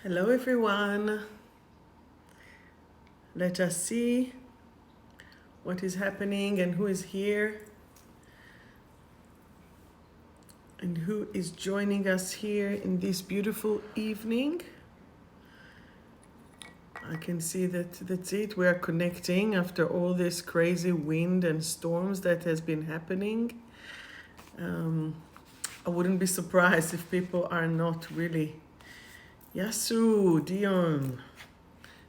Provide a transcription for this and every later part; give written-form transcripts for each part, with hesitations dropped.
Hello everyone. Let us see what is happening and who is here and who is joining us here in this beautiful evening. I can see that's it. We are connecting after all this crazy wind and storms that has been happening. I wouldn't be surprised if people are not really. Yasu, Dion.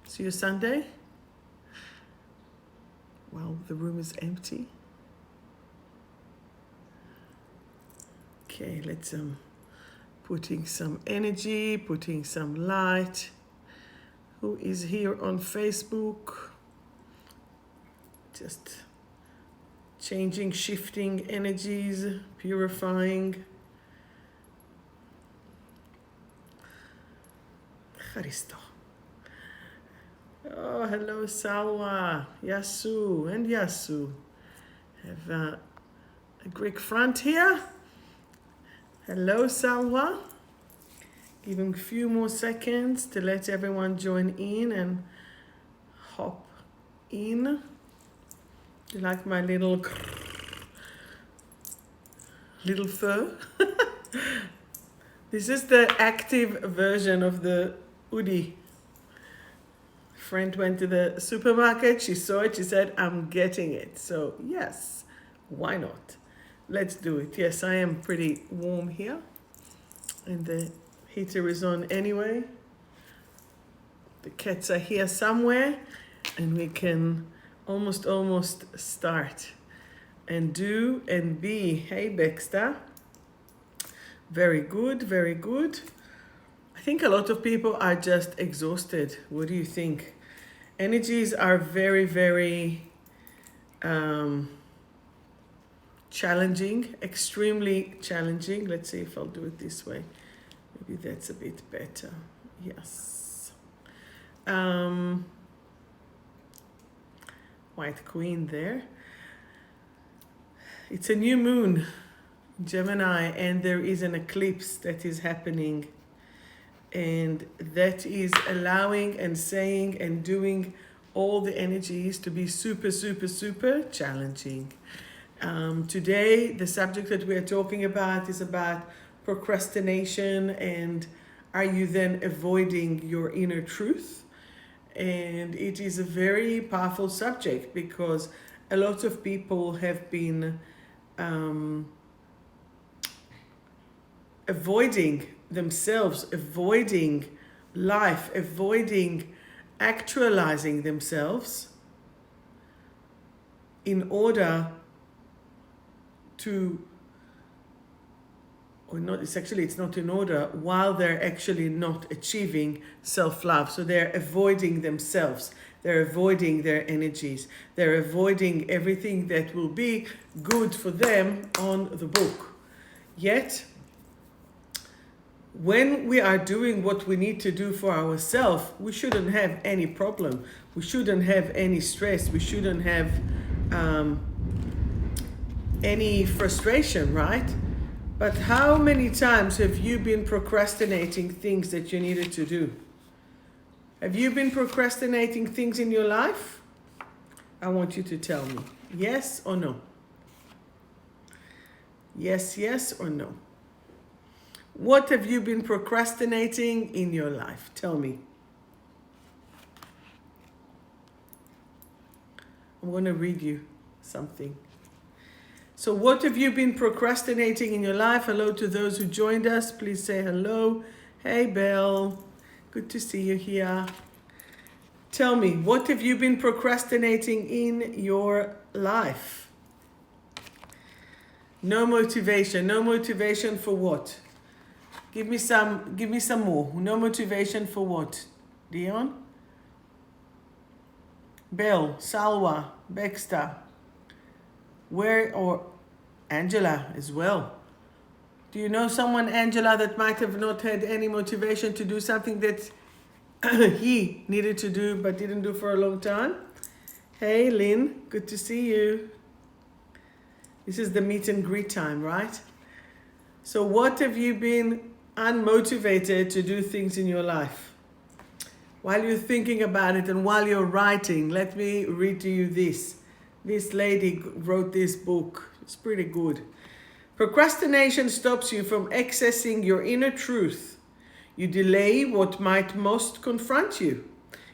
See you Sunday? Well, the room is empty. Okay, let's putting some energy, putting some light. Who is here on Facebook? Just changing, shifting energies, purifying. Christo. Oh, hello, Salwa, Yasu, and Yasu. Have a Greek front here. Hello, Salwa. Giving a few more seconds to let everyone join in and hop in. You like my little fur? This is the active version of the Udi. Friend went to the supermarket, she saw it, she said, I'm getting it. So yes, why not? Let's do it. Yes, I am pretty warm here. And the heater is on anyway. The cats are here somewhere. And we can almost start. And do and be. Hey, Baxter. Very good, very good. I think a lot of people are just exhausted. What do you think? Energies are very, very challenging, extremely challenging. Let's see if I'll do it this way. Maybe that's a bit better. Yes. White Queen there. It's a new moon, Gemini, and there is an eclipse that is happening. And that is allowing and saying and doing all the energies to be super, super, super challenging. Today, the subject that we are talking about is about procrastination and are you then avoiding your inner truth? And it is a very powerful subject because a lot of people have been avoiding themselves, avoiding life, avoiding actualizing themselves in order to, or not, it's not in order, while they're actually not achieving self-love. So they're avoiding themselves, they're avoiding their energies, they're avoiding everything that will be good for them on the book. Yet, when we are doing what we need to do for ourselves, we shouldn't have any problem. We shouldn't have any stress. We shouldn't have any frustration, right? But how many times have you been procrastinating things that you needed to do? Have you been procrastinating things in your life? I want you to tell me. Yes or no? Yes, yes or no? What have you been procrastinating in your life? Tell me. I'm going to read you something. So what have you been procrastinating in your life? Hello to those who joined us. Please say hello. Hey, Belle. Good to see you here. Tell me, what have you been procrastinating in your life? No motivation. No motivation for what? Give me some more. No motivation for what? Dion? Belle, Salwa, Baxter. Where, or Angela as well. Do you know someone, Angela, that might have not had any motivation to do something that he needed to do but didn't do for a long time? Hey, Lynn, good to see you. This is the meet and greet time, right? So what have you been unmotivated to do things in your life? while you're thinking about it and while you're writing, let me read to you this. This lady wrote this book. It's pretty good. Procrastination stops you from accessing your inner truth. You delay what might most confront you.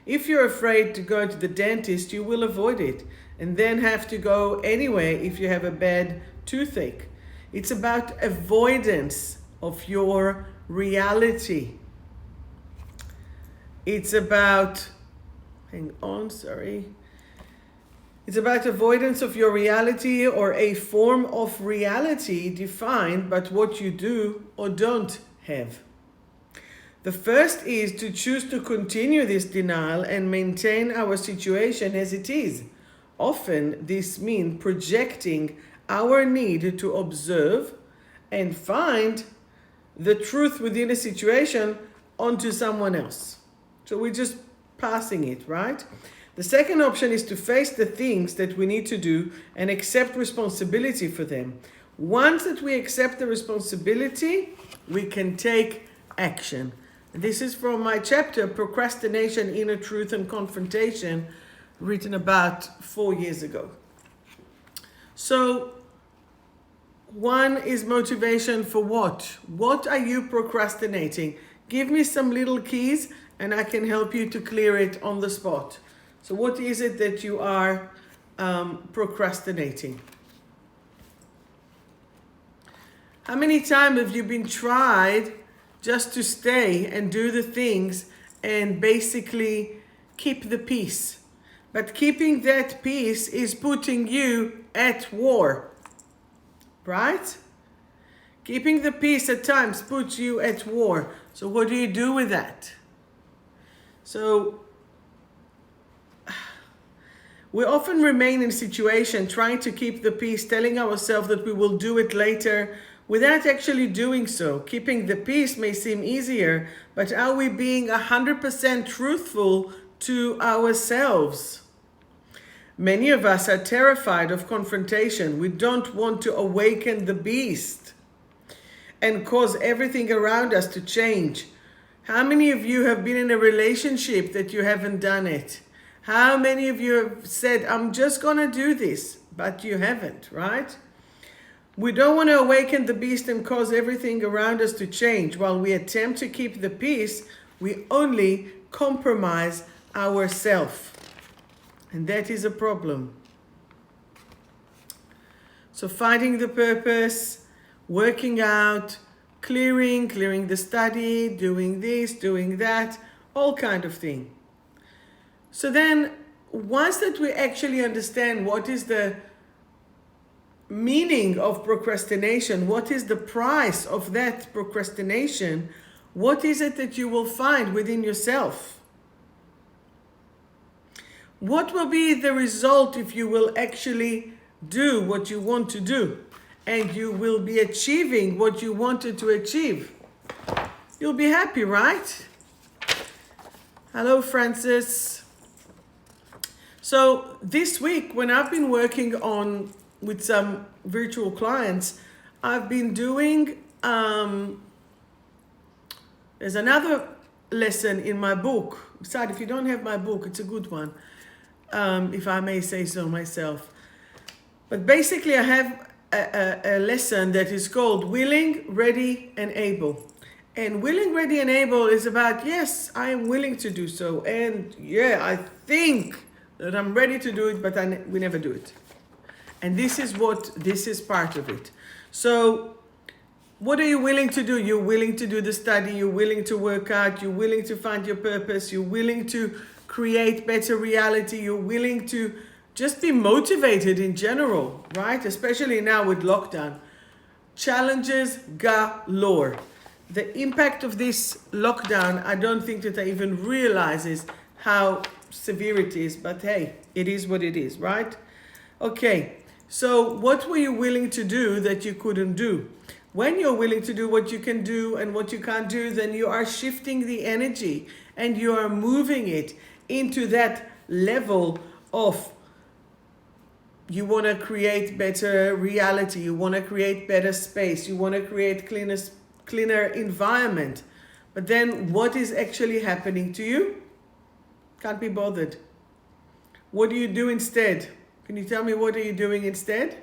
If you're afraid to go to the dentist, you will avoid it and then have to go anyway if you have a bad toothache. It's about avoidance of your reality. It's about, It's about avoidance of your reality, or a form of reality defined by what you do or don't have. The first is to choose to continue this denial and maintain our situation as it is. Often this means projecting our need to observe and find the truth within a situation onto someone else. So we're just passing it, right? The second option is to face the things that we need to do and accept responsibility for them. Once that we accept the responsibility, we can take action. This is from my chapter, Procrastination, Inner Truth and Confrontation, written about 4 years ago. So, one is motivation for what? What are you procrastinating? Give me some little keys and I can help you to clear it on the spot. So what is it that you are procrastinating? How many times have you been tried just to stay and do the things and basically keep the peace? But keeping that peace is putting you at war, right? Keeping the peace at times puts you at war. So what do you do with that? So we often remain in a situation trying to keep the peace, telling ourselves that we will do it later without actually doing so. Keeping the peace may seem easier, but are we being 100% truthful to ourselves? Many of us are terrified of confrontation. We don't want to awaken the beast and cause everything around us to change. How many of you have been in a relationship that you haven't done it? How many of you have said, I'm just going to do this, but you haven't, right? We don't want to awaken the beast and cause everything around us to change. While we attempt to keep the peace, we only compromise ourselves. And that is a problem. So finding the purpose, working out, clearing the study, doing this, doing that, all kind of thing. So then, once that we actually understand what is the meaning of procrastination, what is the price of that procrastination, what is it that you will find within yourself? What will be the result if you will actually do what you want to do and you will be achieving what you wanted to achieve? You'll be happy, right? Hello, Francis. So this week, when I've been working with some virtual clients, I've been doing, there's another lesson in my book. Besides, if you don't have my book, it's a good one, if I may say so myself. But basically, I have a lesson that is called Willing, Ready, and Able. And willing, ready, and able is about, yes, I am willing to do so. And yeah, I think that I'm ready to do it, but we never do it. And this is part of it. So what are you willing to do? You're willing to do the study. You're willing to work out. You're willing to find your purpose. You're willing to create better reality. You're willing to just be motivated in general, right? Especially now with lockdown. Challenges galore. The impact of this lockdown, I don't think that I even realizes how severe it is, but hey, it is what it is, right? Okay, so what were you willing to do that you couldn't do? When you're willing to do what you can do and what you can't do, then you are shifting the energy and you are moving it into that level of you want to create better reality, you want to create better space, you want to create cleaner environment. But then what is actually happening to you? Can't be bothered. What do you do instead? Can you tell me what are you doing instead?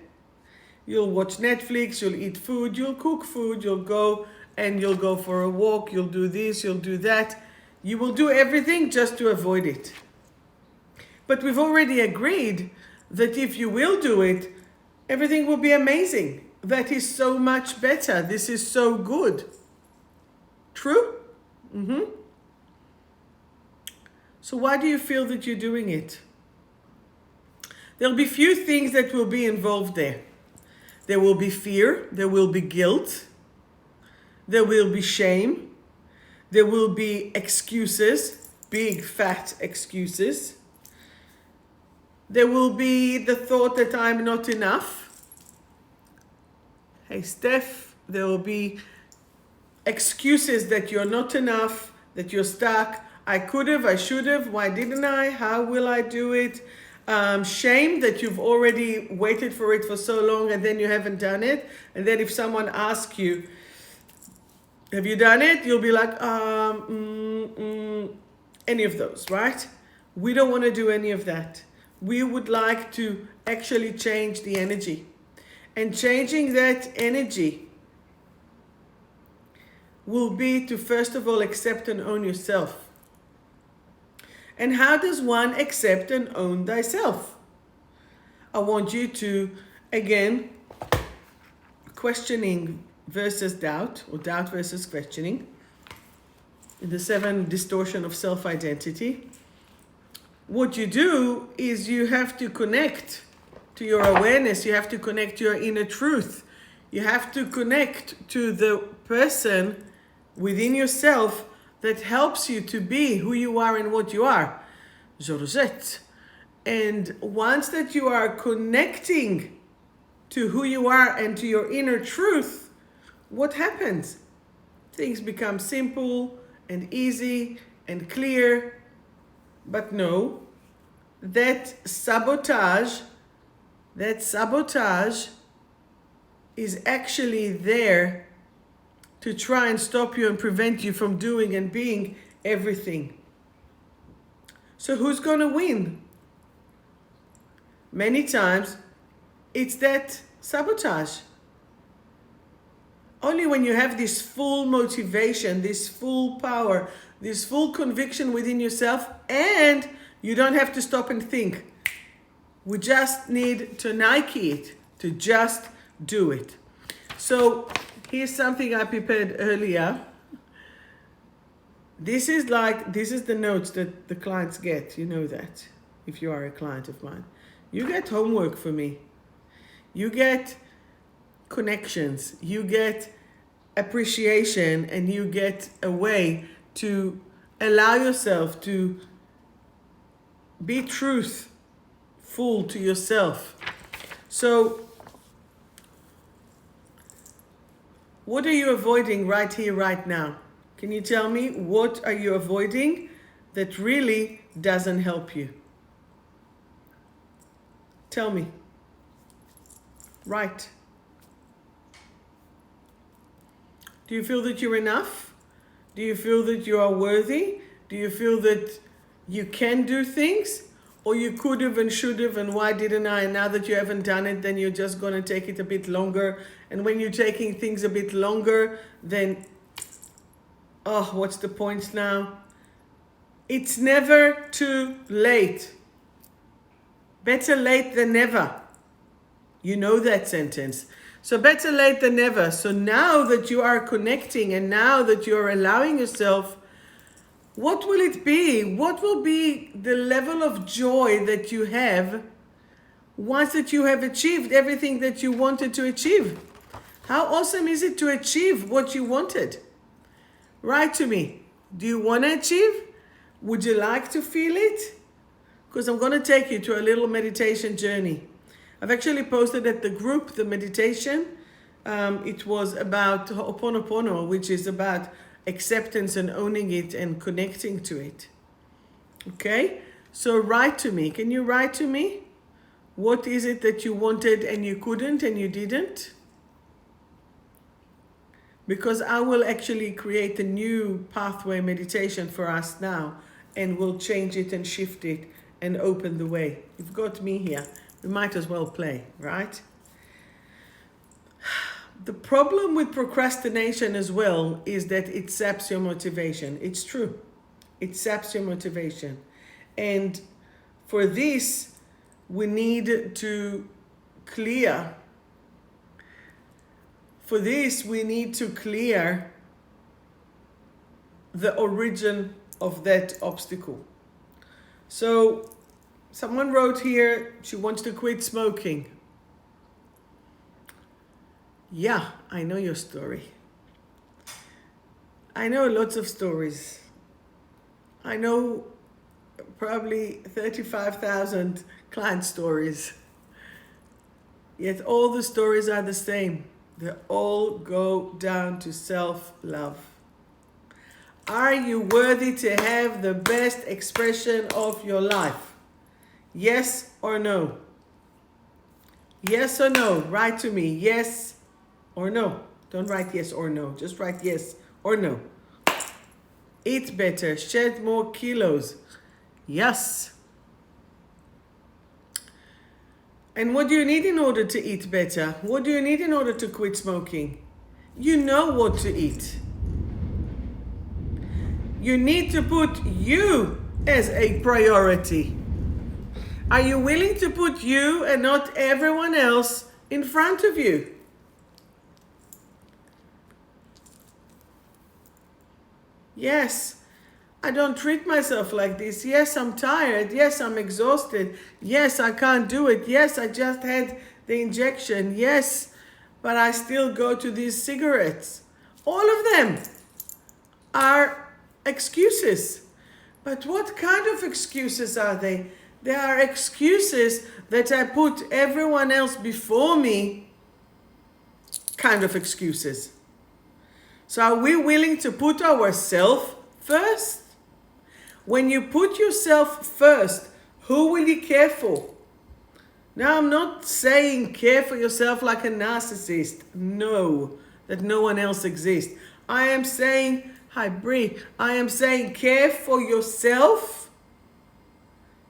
You'll watch Netflix, you'll eat food, you'll cook food, you'll go for a walk, you'll do this, you'll do that. You will do everything just to avoid it. But we've already agreed that if you will do it, everything will be amazing. That is so much better. This is so good. True? So why do you feel that you're doing it? There'll be few things that will be involved there. There will be fear, there will be guilt, there will be shame, there will be excuses, big fat excuses. There will be the thought that I'm not enough. Hey Steph, there will be excuses that you're not enough, that you're stuck. I could have, I should have, why didn't I? How will I do it? Shame that you've already waited for it for so long and then you haven't done it. And then if someone asks you, have you done it? You'll be like, any of those, right? We don't want to do any of that. We would like to actually change the energy. And changing that energy will be to first of all accept and own yourself. And how does one accept and own thyself? I want you to, again, questioning versus doubt, or doubt versus questioning, in the 7 distortion of self-identity. What you do is you have to connect to your awareness. You have to connect to your inner truth. You have to connect to the person within yourself that helps you to be who you are and what you are. Georgette. And once that you are connecting to who you are and to your inner truth, what happens? Things become simple and easy and clear. But no, that sabotage is actually there to try and stop you and prevent you from doing and being everything. So who's going to win? Many times, it's that sabotage. Only when you have this full motivation, this full power, this full conviction within yourself, and you don't have to stop and think. We just need to Nike it, to just do it. So here's something I prepared earlier. This is the notes that the clients get. You know that, if you are a client of mine. You get homework for me. You get connections. You get appreciation, and you get a way to allow yourself to be truthful to yourself. So what are you avoiding right here, right now? Can you tell me, what are you avoiding that really doesn't help you? Tell me. Right. Do you feel that you're enough? Do you feel that you are worthy? Do you feel that you can do things? Or you could have and should have, and why didn't I? And now that you haven't done it, then you're just going to take it a bit longer. And when you're taking things a bit longer, then, oh, what's the point now? It's never too late. Better late than never. You know that sentence. So better late than never. So now that you are connecting and now that you're allowing yourself, what will it be? What will be the level of joy that you have once that you have achieved everything that you wanted to achieve? How awesome is it to achieve what you wanted? Write to me. Do you want to achieve? Would you like to feel it? Because I'm going to take you to a little meditation journey. I've actually posted at the group the meditation. It was about Ho'oponopono, which is about acceptance and owning it and connecting to it. Okay? So write to me. Can you write to me? What is it that you wanted and you couldn't and you didn't? Because I will actually create a new pathway meditation for us now. and we'll change it and shift it and open the way. You've got me here. We might as well play, right? The problem with procrastination as well is that it saps your motivation. It's true. It saps your motivation. And for this, we need to clear. For this, we need to clear the origin of that obstacle. So someone wrote here, she wants to quit smoking. Yeah, I know your story. I know lots of stories. I know probably 35,000 client stories. Yet all the stories are the same. They all go down to self-love. Are you worthy to have the best expression of your life? Yes or no? Yes or no? Write to me. Yes or no. Don't write yes or no. Just write yes or no. Eat better. Shed more kilos. Yes. And what do you need in order to eat better? What do you need in order to quit smoking? You know what to eat. You need to put you as a priority. Are you willing to put you and not everyone else in front of you? Yes, I don't treat myself like this. Yes, I'm tired. Yes, I'm exhausted. Yes, I can't do it. Yes, I just had the injection. Yes, but I still go to these cigarettes. All of them are excuses. But what kind of excuses are they? They are excuses that I put everyone else before me kind of excuses. So are we willing to put ourselves first? When you put yourself first, who will you care for? Now, I'm not saying care for yourself like a narcissist. No, that no one else exists. I am saying, hi Brie, I am saying care for yourself.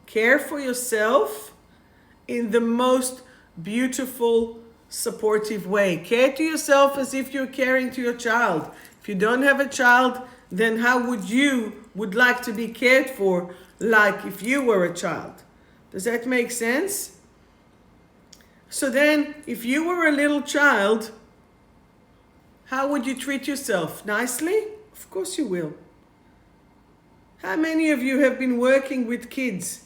Care for yourself in the most beautiful, supportive way. Care to yourself as if you're caring to your child. If you don't have a child, then how would like to be cared for like if you were a child? Does that make sense? So then, if you were a little child, how would you treat yourself? Nicely? Of course you will. How many of you have been working with kids?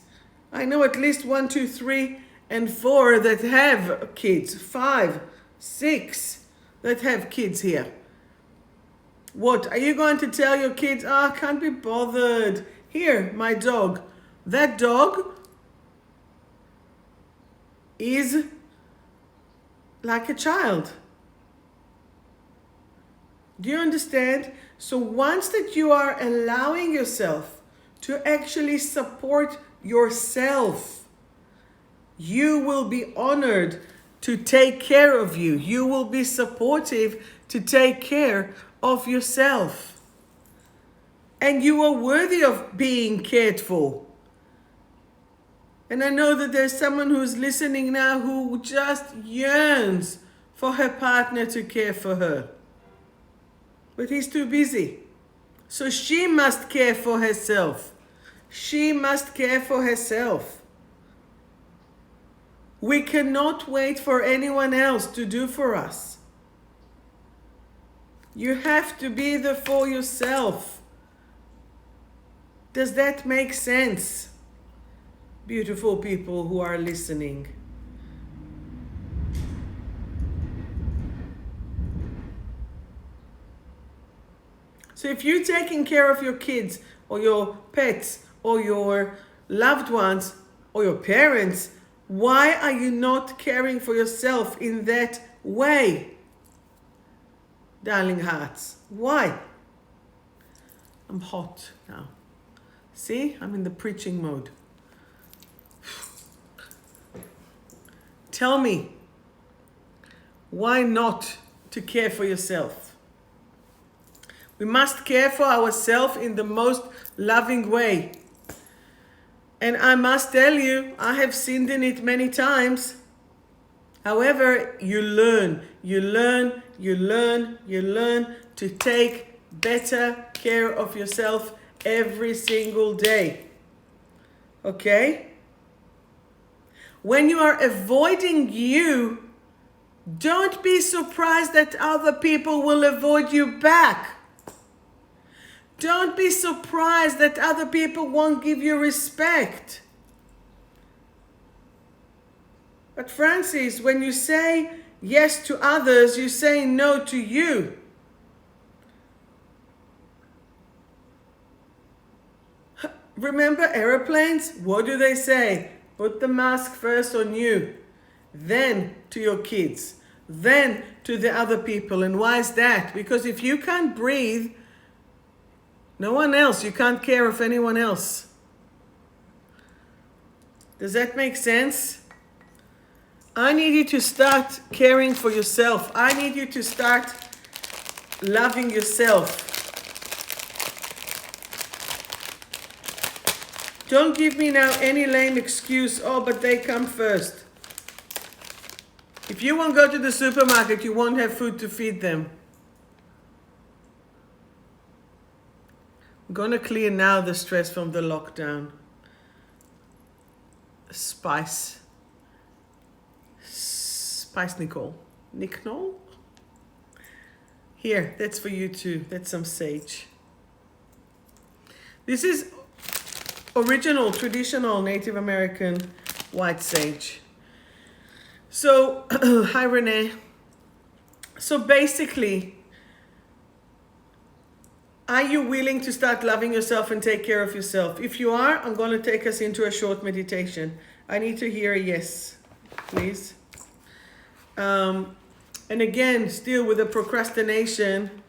I know at least 1, 2, 3, and 4 that have kids. 5, 6 that have kids here. What, are you going to tell your kids, I can't be bothered. Here, my dog. That dog is like a child. Do you understand? So once that you are allowing yourself to actually support yourself, you will be honored to take care of you. You will be supportive to take care of yourself. And you are worthy of being cared for. And I know that there's someone who's listening now who just yearns for her partner to care for her. But he's too busy. So she must care for herself. She must care for herself. We cannot wait for anyone else to do for us. You have to be there for yourself. Does that make sense? Beautiful people who are listening. So if you're taking care of your kids or your pets or your loved ones or your parents, why are you not caring for yourself in that way? Darling hearts, why? I'm hot now. See, I'm in the preaching mode. Tell me, why not to care for yourself? We must care for ourselves in the most loving way. And I must tell you, I have sinned in it many times. However, you learn to take better care of yourself every single day. Okay? When you are avoiding you, don't be surprised that other people will avoid you back. Don't be surprised that other people won't give you respect. But Francis, when you say yes to others, you say no to you. Remember airplanes? What do they say? Put the mask first on you, then to your kids, then to the other people. And why is that? Because if you can't breathe, no one else, you can't care of anyone else. Does that make sense? I need you to start caring for yourself. I need you to start loving yourself. Don't give me now any lame excuse, oh, but they come first. If you won't go to the supermarket, you won't have food to feed them. I'm going to clear now the stress from the lockdown. Spice, Nicole. Nicole? Here, that's for you too. That's some sage. This is original, traditional Native American white sage. So, hi Renee. So basically, are you willing to start loving yourself and take care of yourself? If you are, I'm going to take us into a short meditation. I need to hear a yes, please. And again, still with the procrastination.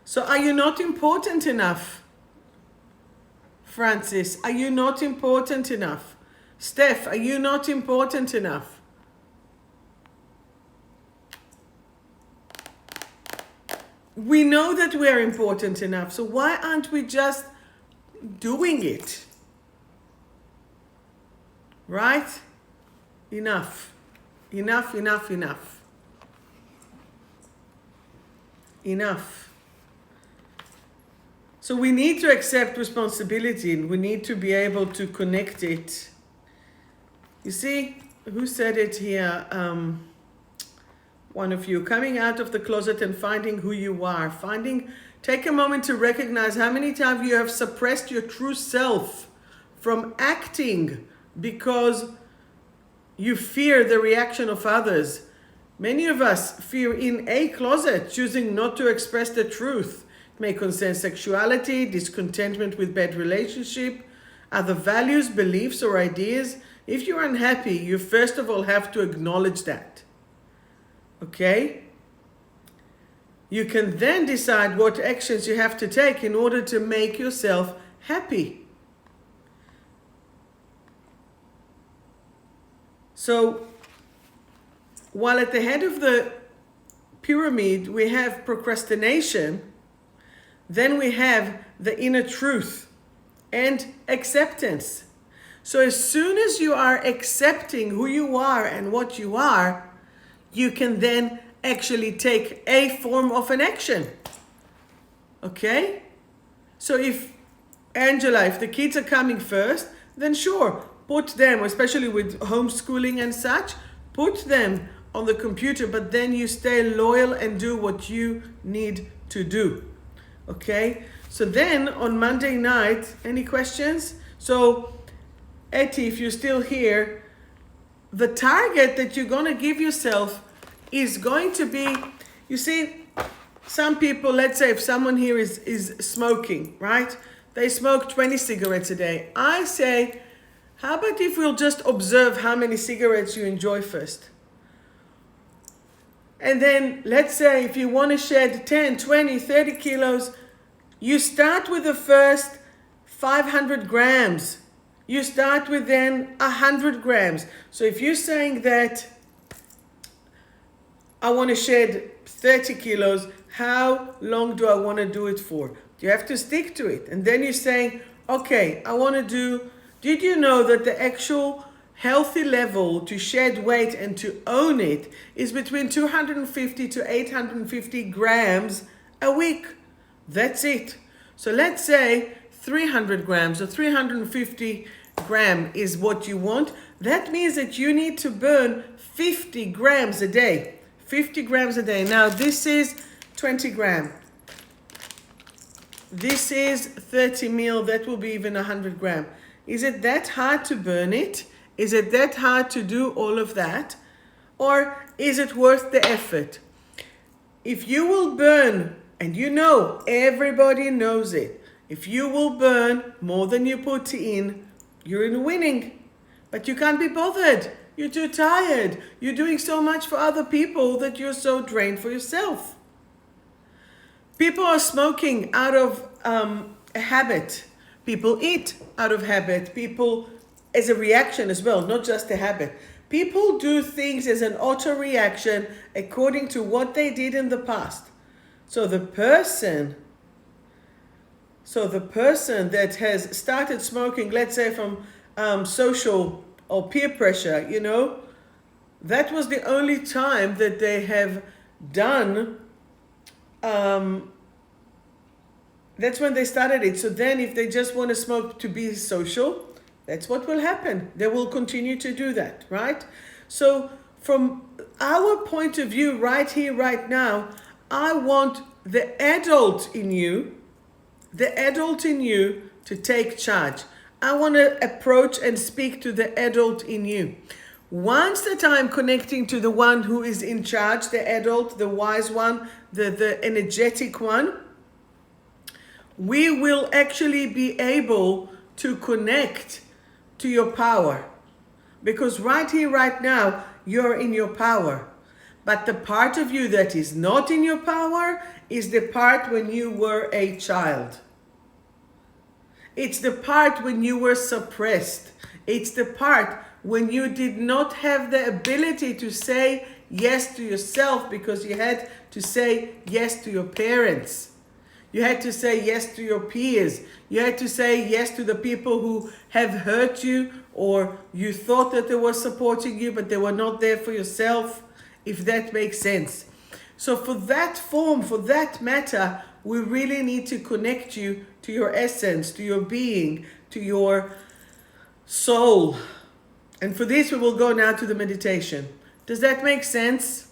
So are you not important enough? Francis, are you not important enough? Steph, are you not important enough? We know that we are important enough, so why aren't we just doing it? Right? Enough. Enough, enough, enough. Enough. So we need to accept responsibility and we need to be able to connect it. You see, who said it here? One of you, coming out of the closet and finding who you are. Take a moment to recognize how many times you have suppressed your true self from acting because you fear the reaction of others. Many of us fear in a closet, choosing not to express the truth. It may concern sexuality, discontentment with bad relationship, other values, beliefs, or ideas. If you're unhappy, you first of all have to acknowledge that. Okay? You can then decide what actions you have to take in order to make yourself happy. So, while at the head of the pyramid we have procrastination, then we have the inner truth and acceptance. So as soon as you are accepting who you are and what you are, you can then actually take a form of an action. Okay? So if the kids are coming first, then sure, put them, especially with homeschooling and such, put them on the computer, but then you stay loyal and do what you need to do. Okay? So then on Monday night, any questions? So Etty, if you're still here, the target that you're going to give yourself is going to be, you see, some people, let's say if someone here is smoking, right? They smoke 20 cigarettes a day. I say, how about if we'll just observe how many cigarettes you enjoy first? And then let's say if you want to shed 10, 20, 30 kilos, you start with the first 500 grams. You start with then 100 grams. So if you're saying that I want to shed 30 kilos, How long do I want to do it for? You have to stick to it. And then you're saying, okay, I want to do, did you know that the actual healthy level to shed weight and to own it is between 250 to 850 grams a week? That's it. So let's say 300 grams or 350 gram is what you want. That means that you need to burn 50 grams a day. 50 grams a day. Now this is 20 gram. This is 30 mil. That will be even 100 gram. Is it that hard to burn it? Is it that hard to do all of that? Or is it worth the effort? If you will burn, and you know, everybody knows it, if you will burn more than you put in, you're in winning. But you can't be bothered. You're too tired. You're doing so much for other people that you're so drained for yourself. People are smoking out of a habit. People eat out of habit. People, as a reaction as well, not just a habit. People do things as an auto reaction according to what they did in the past. So the person that has started smoking, let's say from social or peer pressure, you know, that was the only time that they have done, that's when they started it. So then if they just want to smoke to be social, that's what will happen. They will continue to do that, right? So from our point of view right here, right now, I want the adult in you to take charge. I want to approach and speak to the adult in you. Once that I'm connecting to the one who is in charge, the adult, the wise one, the energetic one, we will actually be able to connect to your power. Because right here, right now, you're in your power. But the part of you that is not in your power is the part when you were a child. It's the part when you were suppressed. It's the part when you did not have the ability to say yes to yourself because you had to say yes to your parents. You had to say yes to your peers. You had to say yes to the people who have hurt you, or you thought that they were supporting you, but they were not there for yourself, if that makes sense. So for that form, for that matter, we really need to connect you to your essence, to your being, to your soul. And for this, we will go now to the meditation. Does that make sense?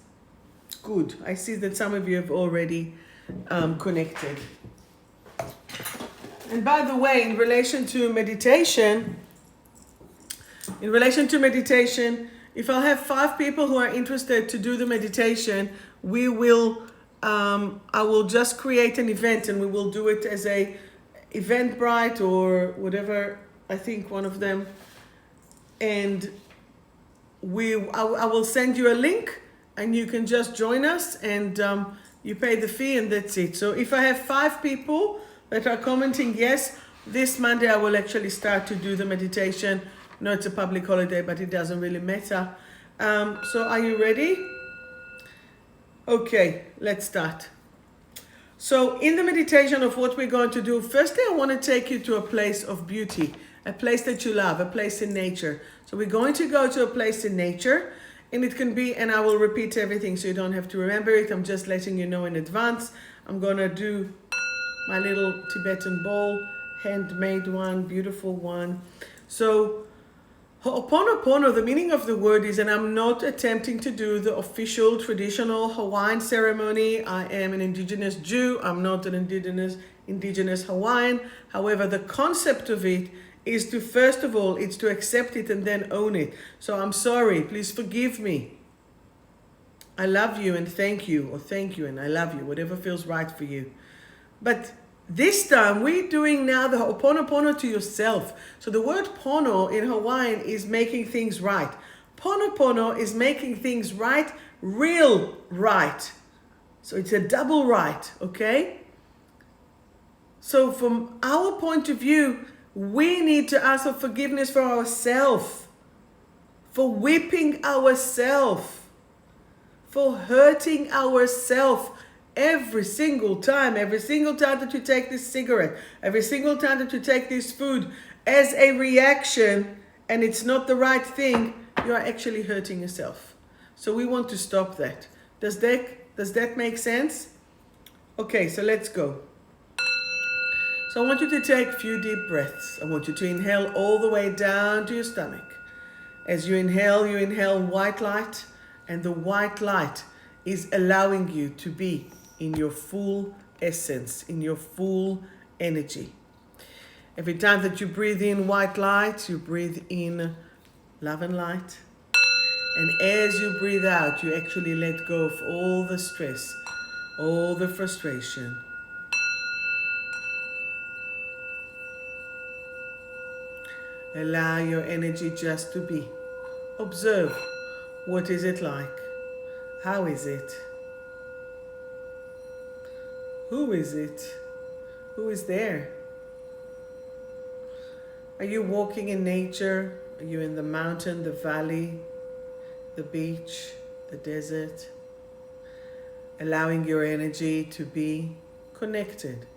Good. I see that some of you have already connected. And by the way, in relation to meditation, if I have 5 people who are interested to do the meditation, I will just create an event and we will do it as a Eventbrite or whatever, I think one of them. And I will send you a link and you can just join us and you pay the fee and that's it. So if I have 5 people that are commenting yes, this Monday I will actually start to do the meditation. No, it's a public holiday, but it doesn't really matter. So are you ready? Okay, let's start. So in the meditation of what we're going to do, firstly, I want to take you to a place of beauty, a place that you love, a place in nature. So we're going to go to a place in nature, and it can be, and I will repeat everything so you don't have to remember it. I'm just letting you know in advance. I'm going to do my little Tibetan bowl, handmade one, beautiful one. So Ho'oponopono, the meaning of the word is, and I'm not attempting to do the official traditional Hawaiian ceremony. I am an indigenous Jew. I'm not an indigenous Hawaiian. However, the concept of it is to, first of all, it's to accept it and then own it. So I'm sorry, please forgive me. I love you and thank you, or thank you and I love you, whatever feels right for you. But this time, we're doing now the Ho'oponopono to yourself. So the word pono in Hawaiian is making things right. Ponopono is making things right, real right. So it's a double right, okay? So from our point of view, we need to ask for forgiveness for ourselves, for whipping ourselves, for hurting ourselves Every single time that you take this cigarette, every single time that you take this food as a reaction and it's not the right thing, you are actually hurting yourself. So we want to stop that. Does that make sense? Okay, so let's go. So I want you to take a few deep breaths. I want you to inhale all the way down to your stomach. As you inhale white light, and the white light is allowing you to be in your full essence, in your full energy. Every time that you breathe in white light, you breathe in love and light. And as you breathe out, you actually let go of all the stress, all the frustration. Allow your energy just to be. Observe. What is it like? How is it? Who is it? Who is there? Are you walking in nature? Are you in the mountain, the valley, the beach, the desert? Allowing your energy to be connected.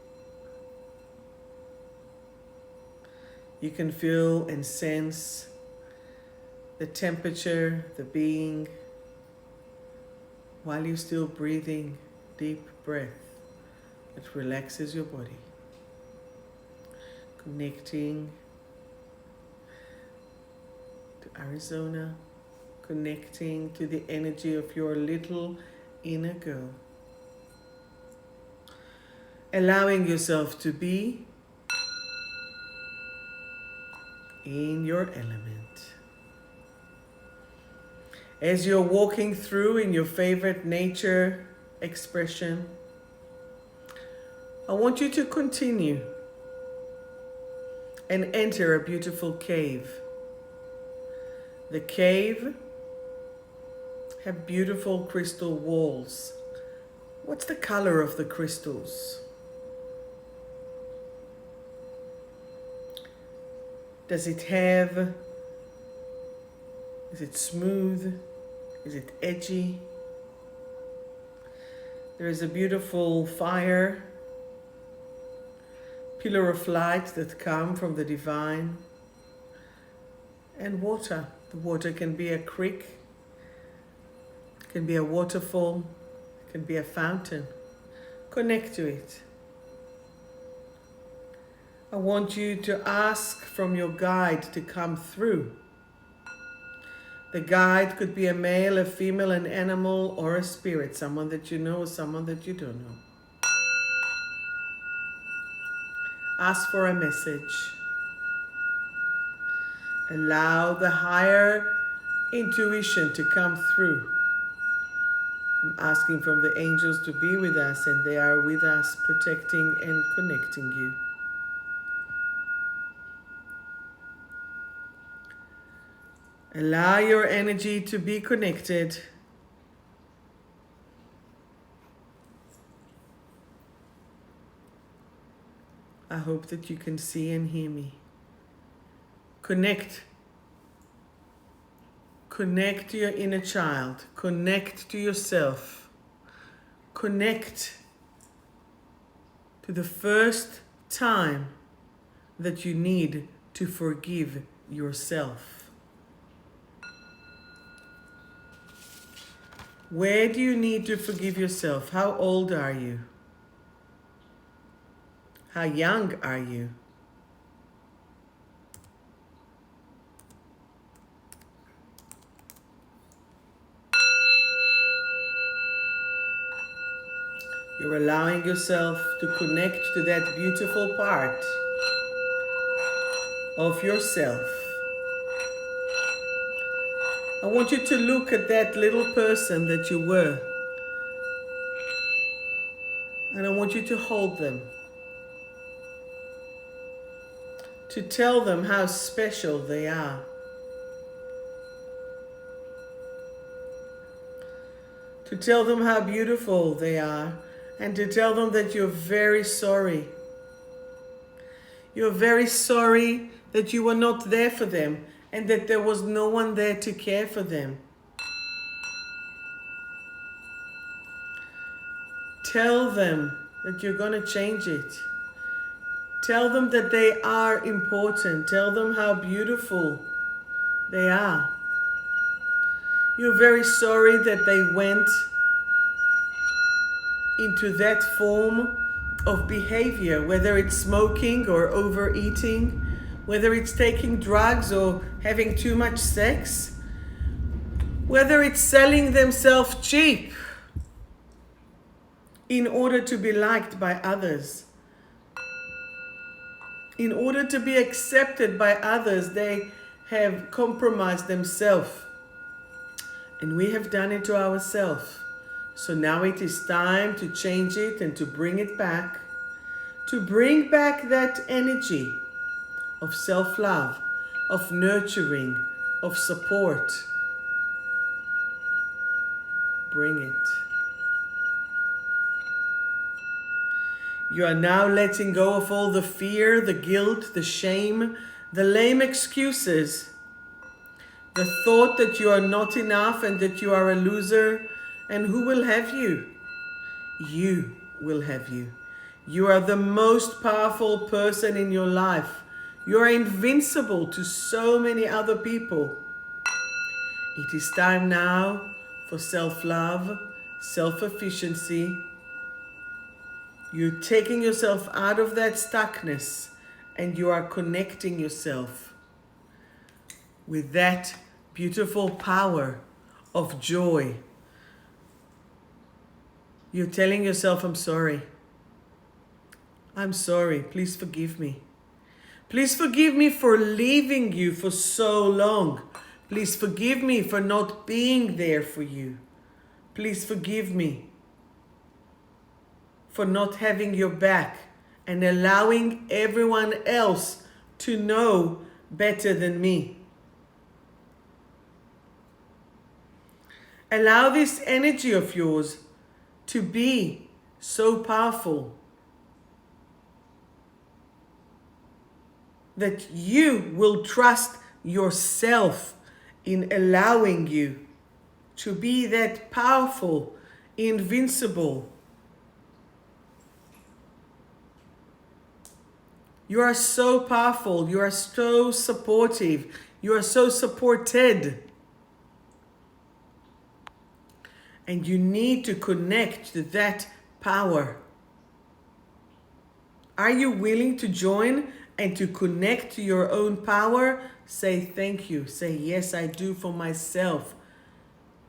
You can feel and sense the temperature, the being, while you're still breathing deep breath that relaxes your body. Connecting to Arizona, connecting to the energy of your little inner girl. Allowing yourself to be in your element. As you're walking through in your favorite nature expression, I want you to continue and enter a beautiful cave. The cave have beautiful crystal walls. What's the color of the crystals? Is it smooth? Is it edgy? There is a beautiful fire, pillar of light that come from the divine, and water. The water can be a creek, can be a waterfall, can be a fountain. Connect to it. I want you to ask from your guide to come through. The guide could be a male, a female, an animal, or a spirit, someone that you know or someone that you don't know. Ask for a message. Allow the higher intuition to come through. I'm asking from the angels to be with us, and they are with us, protecting and connecting you. Allow your energy to be connected. I hope that you can see and hear me. Connect. Connect to your inner child. Connect to yourself. Connect to the first time that you need to forgive yourself. Where do you need to forgive yourself? How old are you? How young are you? You're allowing yourself to connect to that beautiful part of yourself. I want you to look at that little person that you were. And I want you to hold them. To tell them how special they are. To tell them how beautiful they are. And to tell them that you're very sorry. You're very sorry that you were not there for them. And that there was no one there to care for them. Tell them that you're going to change it. Tell them that they are important. Tell them how beautiful they are. You're very sorry that they went into that form of behavior, whether it's smoking or overeating, whether it's taking drugs or having too much sex, whether it's selling themselves cheap in order to be liked by others. In order to be accepted by others, they have compromised themselves. And we have done it to ourselves. So now it is time to change it and to bring it back. To bring back that energy of self-love, of nurturing, of support. Bring it. You are now letting go of all the fear, the guilt, the shame, the lame excuses, the thought that you are not enough and that you are a loser. And who will have you? You will have you. You are the most powerful person in your life. You are invincible to so many other people. It is time now for self-love, self-efficiency. You're taking yourself out of that stuckness and you are connecting yourself with that beautiful power of joy. You're telling yourself, I'm sorry. I'm sorry. Please forgive me. Please forgive me for leaving you for so long. Please forgive me for not being there for you. Please forgive me for not having your back and allowing everyone else to know better than me. Allow this energy of yours to be so powerful that you will trust yourself in allowing you to be that powerful, invincible. You are so powerful. You are so supportive. You are so supported. And you need to connect to that power. Are you willing to join and to connect to your own power? Say thank you. Say yes, I do for myself.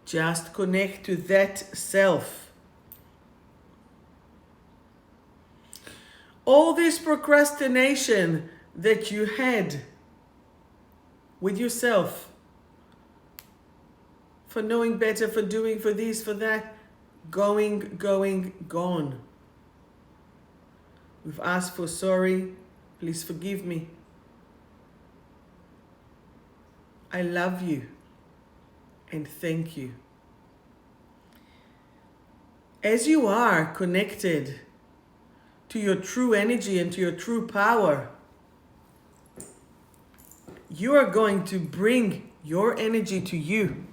Just connect to that self. All this procrastination that you had with yourself, for knowing better, for doing, for this, for that, gone. We've asked for sorry. Please forgive me. I love you and thank you. As you are connected to your true energy and to your true power, you are going to bring your energy to you.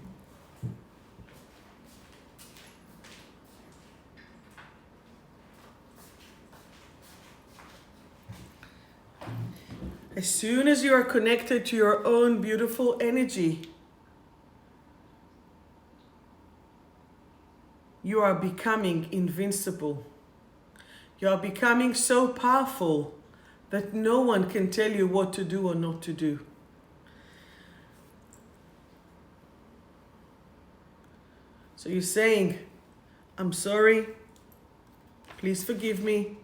As soon as you are connected to your own beautiful energy, you are becoming invincible. You are becoming so powerful that no one can tell you what to do or not to do. So you're saying, I'm sorry, please forgive me.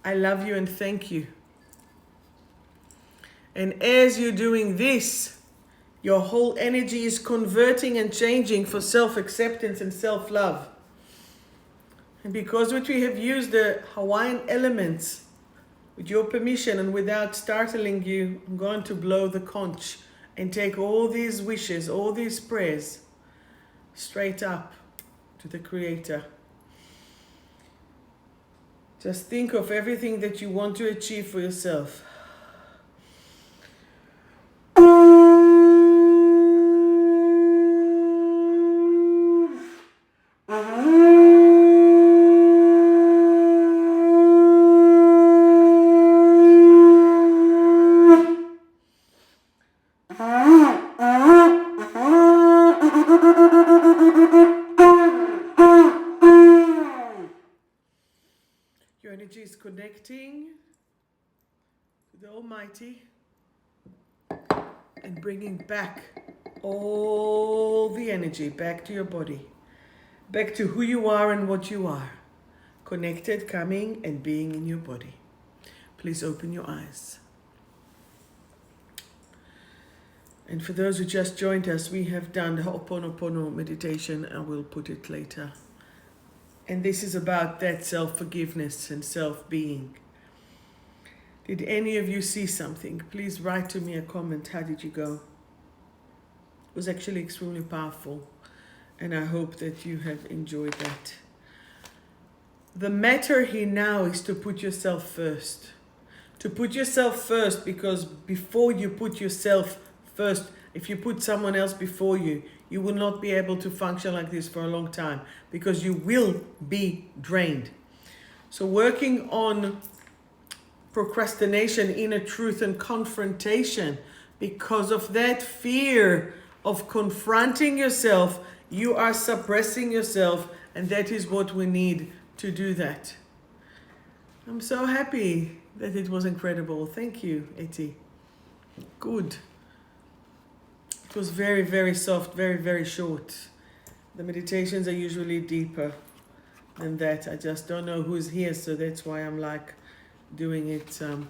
I love you and thank you. And as you're doing this, your whole energy is converting and changing for self-acceptance and self-love. And because we have used the Hawaiian elements, with your permission and without startling you, I'm going to blow the conch and take all these wishes, all these prayers, straight up to the Creator. Just think of everything that you want to achieve for yourself. Your energy is connecting to the Almighty and bringing back all the energy back to your body, back to who you are and what you are, connected, coming and being in your body. Please open your eyes. And for those who just joined us, we have done the Ho'oponopono meditation, and we'll put it later. And this is about that self-forgiveness and self-being. Did any of you see something? Please write to me a comment. How did you go? It was actually extremely powerful, and I hope that you have enjoyed that. The matter here now is to put yourself first. To put yourself first, because before you put yourself first, if you put someone else before you, you will not be able to function like this for a long time, because you will be drained. So working on procrastination, inner truth, and confrontation, because of that fear of confronting yourself, you are suppressing yourself, and that is what we need to do that. I'm so happy that it was incredible. Thank you, Eti. Good. It was very, very soft, very, very short. The meditations are usually deeper than that. I just don't know who's here, so that's why I'm like doing it. And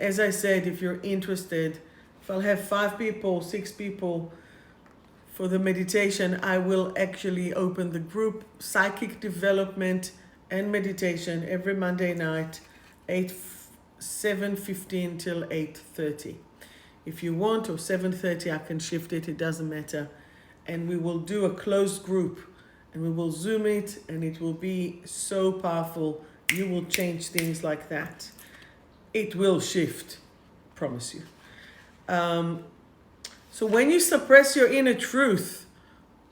as I said, if you're interested, if I'll have 5 people, 6 people for the meditation, I will actually open the group Psychic Development and Meditation every Monday night, 7:15 till 8:30. If you want, or 7:30, I can shift it, it doesn't matter. And we will do a closed group, and we will Zoom it, and it will be so powerful. You will change things like that. It will shift, promise you. So when you suppress your inner truth,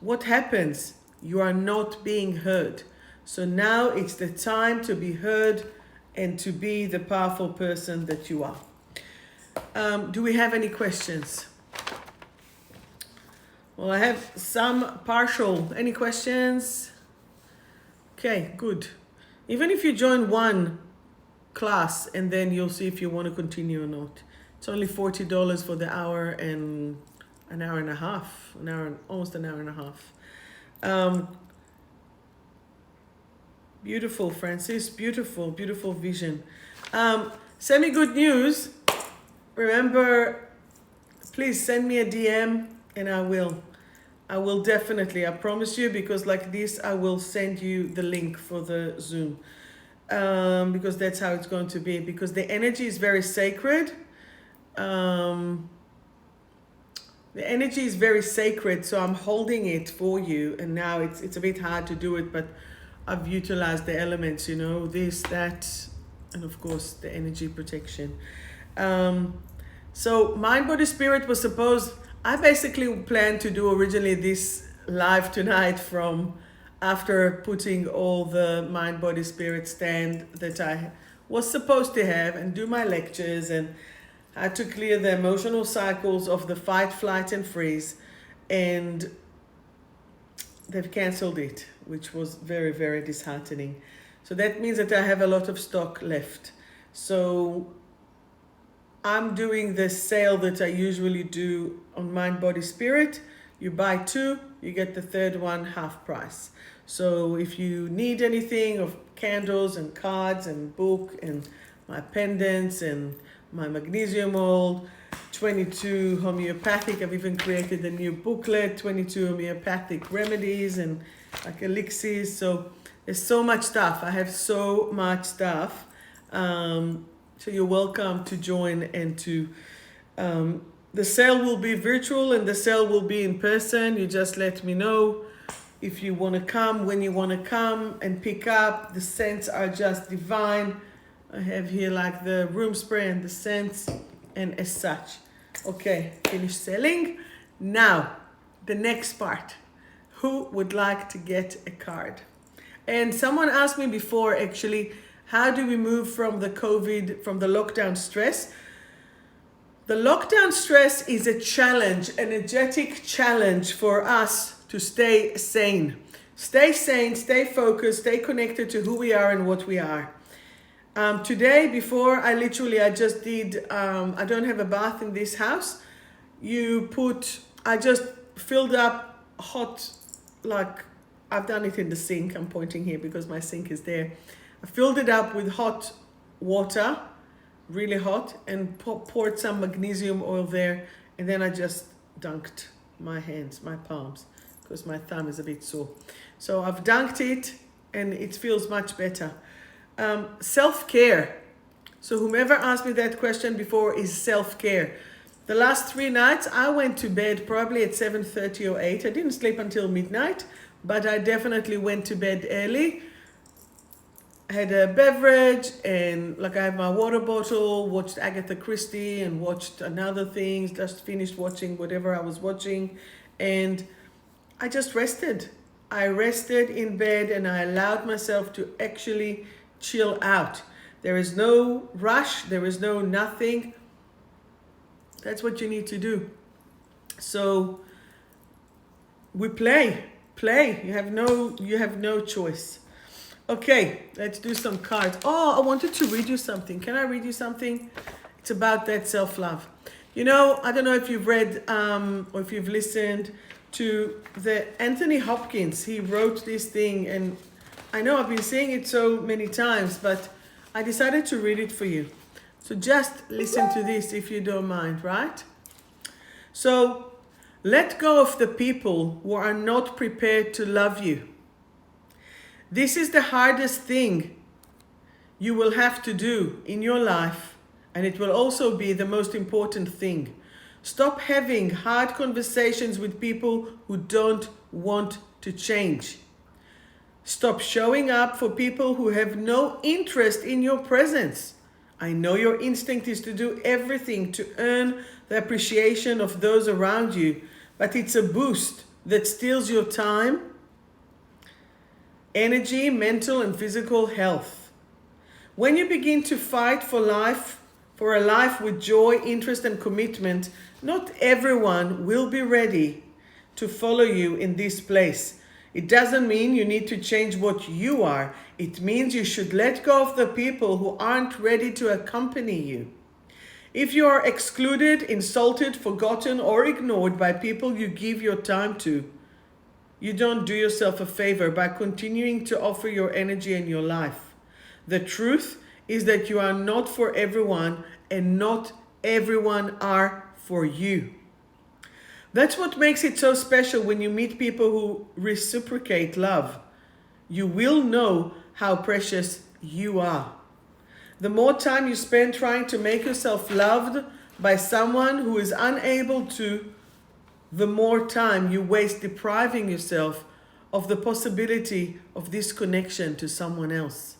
what happens? You are not being heard. So now it's the time to be heard and to be the powerful person that you are. Do we have any questions? Well, I have some partial. Any questions? Okay, good. Even if you join one class, and then you'll see if you want to continue or not. It's only $40 for the hour and an hour and a half, almost an hour and a half. Beautiful, Francis. Beautiful, beautiful vision. Send me good news. Remember, please send me a DM, and I will definitely, I promise you, because like this, I will send you the link for the Zoom, because that's how it's going to be, because the energy is very sacred. The energy is very sacred, so I'm holding it for you, and now it's a bit hard to do it, but I've utilized the elements, this, that, and of course the energy protection. So Mind, Body, Spirit was supposed, I basically planned to do originally this live tonight from after putting all the Mind, Body, Spirit stand that I was supposed to have and do my lectures, and had to clear the emotional cycles of the fight, flight, and freeze, and they've canceled it, which was very, very disheartening. So that means that I have a lot of stock left. So I'm doing the sale that I usually do on Mind, Body, Spirit. You buy 2, you get the third one half price. So if you need anything of candles and cards and book and my pendants and my magnesium oil, 22 homeopathic, I've even created a new booklet, 22 homeopathic remedies and like elixirs. So there's so much stuff. I have so much stuff. So you're welcome to join, and to the sale will be virtual and the sale will be in person. You just let me know if you want to come, when you want to come and pick up. The scents are just divine. I have here like the room spray and the scents, and as such. Okay, finished selling. Now, the next part. Who would like to get a card? And someone asked me before, actually, how do we move from the COVID, from the lockdown stress? The lockdown stress is a challenge, an energetic challenge for us to stay sane. Stay sane, stay focused, stay connected to who we are and what we are. Today, before I just did, I don't have a bath in this house. I just filled up hot, like I've done it in the sink. I'm pointing here because my sink is there. I filled it up with hot water, really hot, and poured some magnesium oil there. And then I just dunked my hands, my palms, because my thumb is a bit sore. So I've dunked it and it feels much better. Self-care. So whomever asked me that question before is self-care. The last 3 nights I went to bed probably at 7:30 or 8. I didn't sleep until midnight, but I definitely went to bed early. I had a beverage and like I had my water bottle, watched Agatha Christie and watched another things, just finished watching whatever I was watching, and I just rested. I rested in bed and I allowed myself to actually chill out. There is no rush, there is no nothing. That's what you need to do. So we play. You have no choice. Okay, let's do some cards. Oh, I wanted to read you something. Can I read you something? It's about that self-love. You know, I don't know if you've read or if you've listened to the Anthony Hopkins. He wrote this thing, and I know I've been saying it so many times, but I decided to read it for you. So just listen to this if you don't mind, right? So, let go of the people who are not prepared to love you. This is the hardest thing you will have to do in your life, and it will also be the most important thing. Stop having hard conversations with people who don't want to change. Stop showing up for people who have no interest in your presence. I know your instinct is to do everything to earn the appreciation of those around you, but it's a boost that steals your time, energy, mental and physical health. When you begin to fight for a life with joy, interest and commitment, not everyone will be ready to follow you in this place. It doesn't mean you need to change what you are. It means you should let go of the people who aren't ready to accompany you. If you are excluded, insulted, forgotten, or ignored by people you give your time to, you don't do yourself a favor by continuing to offer your energy and your life. The truth is that you are not for everyone, and not everyone are for you. That's what makes it so special when you meet people who reciprocate love. You will know how precious you are. The more time you spend trying to make yourself loved by someone who is unable to, the more time you waste depriving yourself of the possibility of this connection to someone else.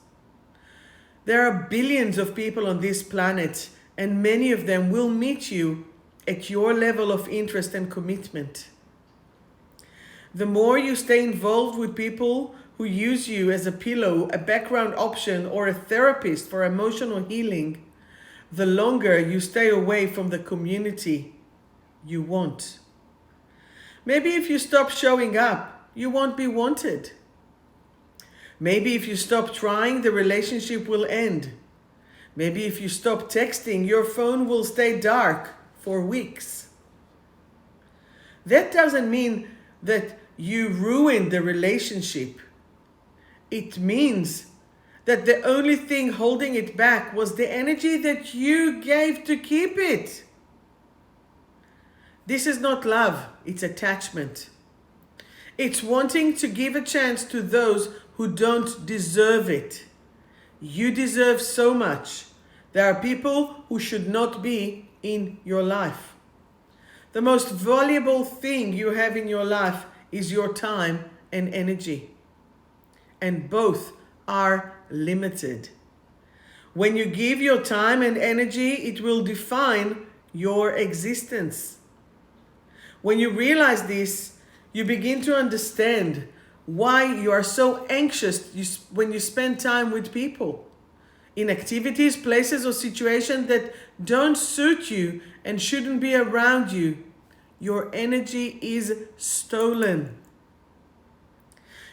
There are billions of people on this planet, and many of them will meet you at your level of interest and commitment. The more you stay involved with people who use you as a pillow, a background option, or a therapist for emotional healing, the longer you stay away from the community you want. Maybe if you stop showing up, you won't be wanted. Maybe if you stop trying, the relationship will end. Maybe if you stop texting, your phone will stay dark for weeks. That doesn't mean that you ruined the relationship. It means that the only thing holding it back was the energy that you gave to keep it. This is not love, it's attachment. It's wanting to give a chance to those who don't deserve it. You deserve so much. There are people who should not be in your life. The most valuable thing you have in your life is your time and energy. And both are limited. When you give your time and energy, it will define your existence. When you realize this, you begin to understand why you are so anxious when you spend time with people in activities, places, or situations that don't suit you and shouldn't be around you. Your energy is stolen.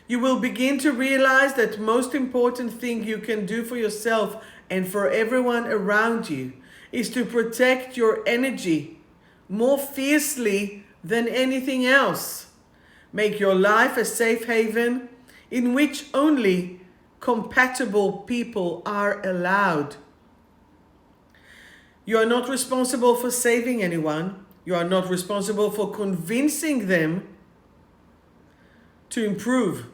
You will begin to realize that most important thing you can do for yourself and for everyone around you is to protect your energy more fiercely than anything else. Make your life a safe haven in which only compatible people are allowed. You are not responsible for saving anyone. You are not responsible for convincing them to improve.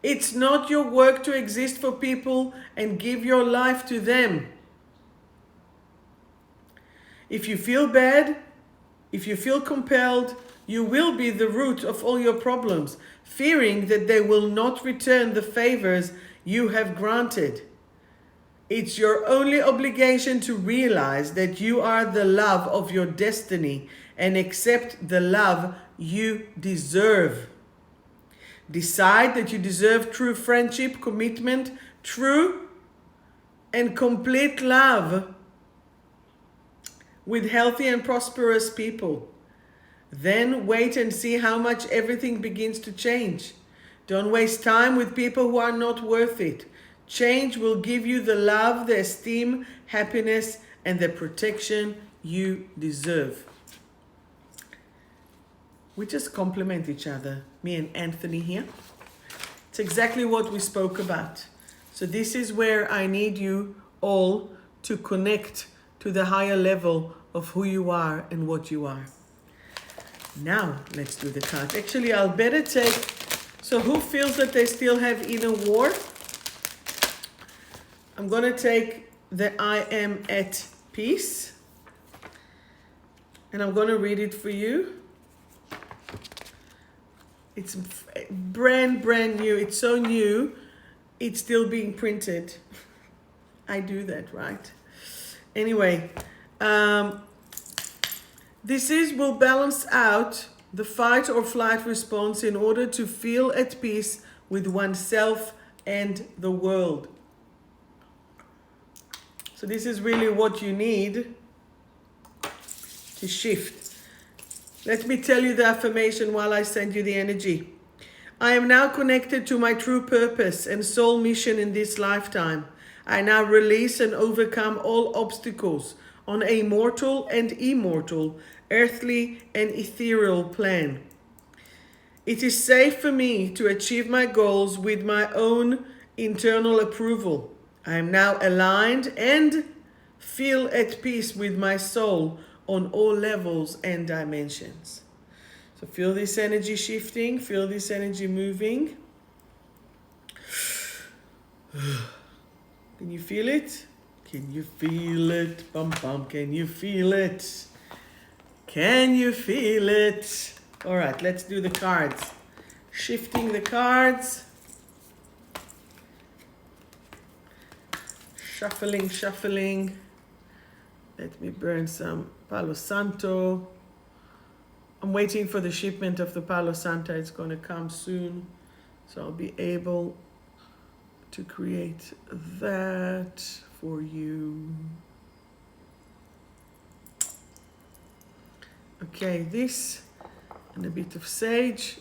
It's not your work to exist for people and give your life to them. If you feel bad, if you feel compelled, you will be the root of all your problems, fearing that they will not return the favors you have granted. It's your only obligation to realize that you are the love of your destiny and accept the love you deserve. Decide that you deserve true friendship, commitment, true and complete love with healthy and prosperous people. Then wait and see how much everything begins to change. Don't waste time with people who are not worth it. Change will give you the love, the esteem, happiness, and the protection you deserve. We just complement each other, me and Anthony here. It's exactly what we spoke about. So this is where I need you all to connect to the higher level of who you are and what you are. Now, let's do the cards. Actually, I'll better take, so who feels that they still have inner war? I'm going to take the I am at peace. And I'm going to read it for you. It's brand new. It's so new. It's still being printed. I do that, right? Anyway, this will balance out the fight or flight response in order to feel at peace with oneself and the world. So this is really what you need to shift. Let me tell you the affirmation while I send you the energy. I am now connected to my true purpose and soul mission in this lifetime. I now release and overcome all obstacles on a mortal and immortal, earthly and ethereal plane. It is safe for me to achieve my goals with my own internal approval. I am now aligned and feel at peace with my soul on all levels and dimensions. So feel this energy shifting, feel this energy moving. Can you feel it? Can you feel it? Bum bum, can you feel it? Can you feel it? All right, let's do the cards. Shifting the cards. Shuffling. Let me burn some Palo Santo. I'm waiting for the shipment of the Palo Santo. It's going to come soon. So I'll be able to create that for you. Okay, this and a bit of sage.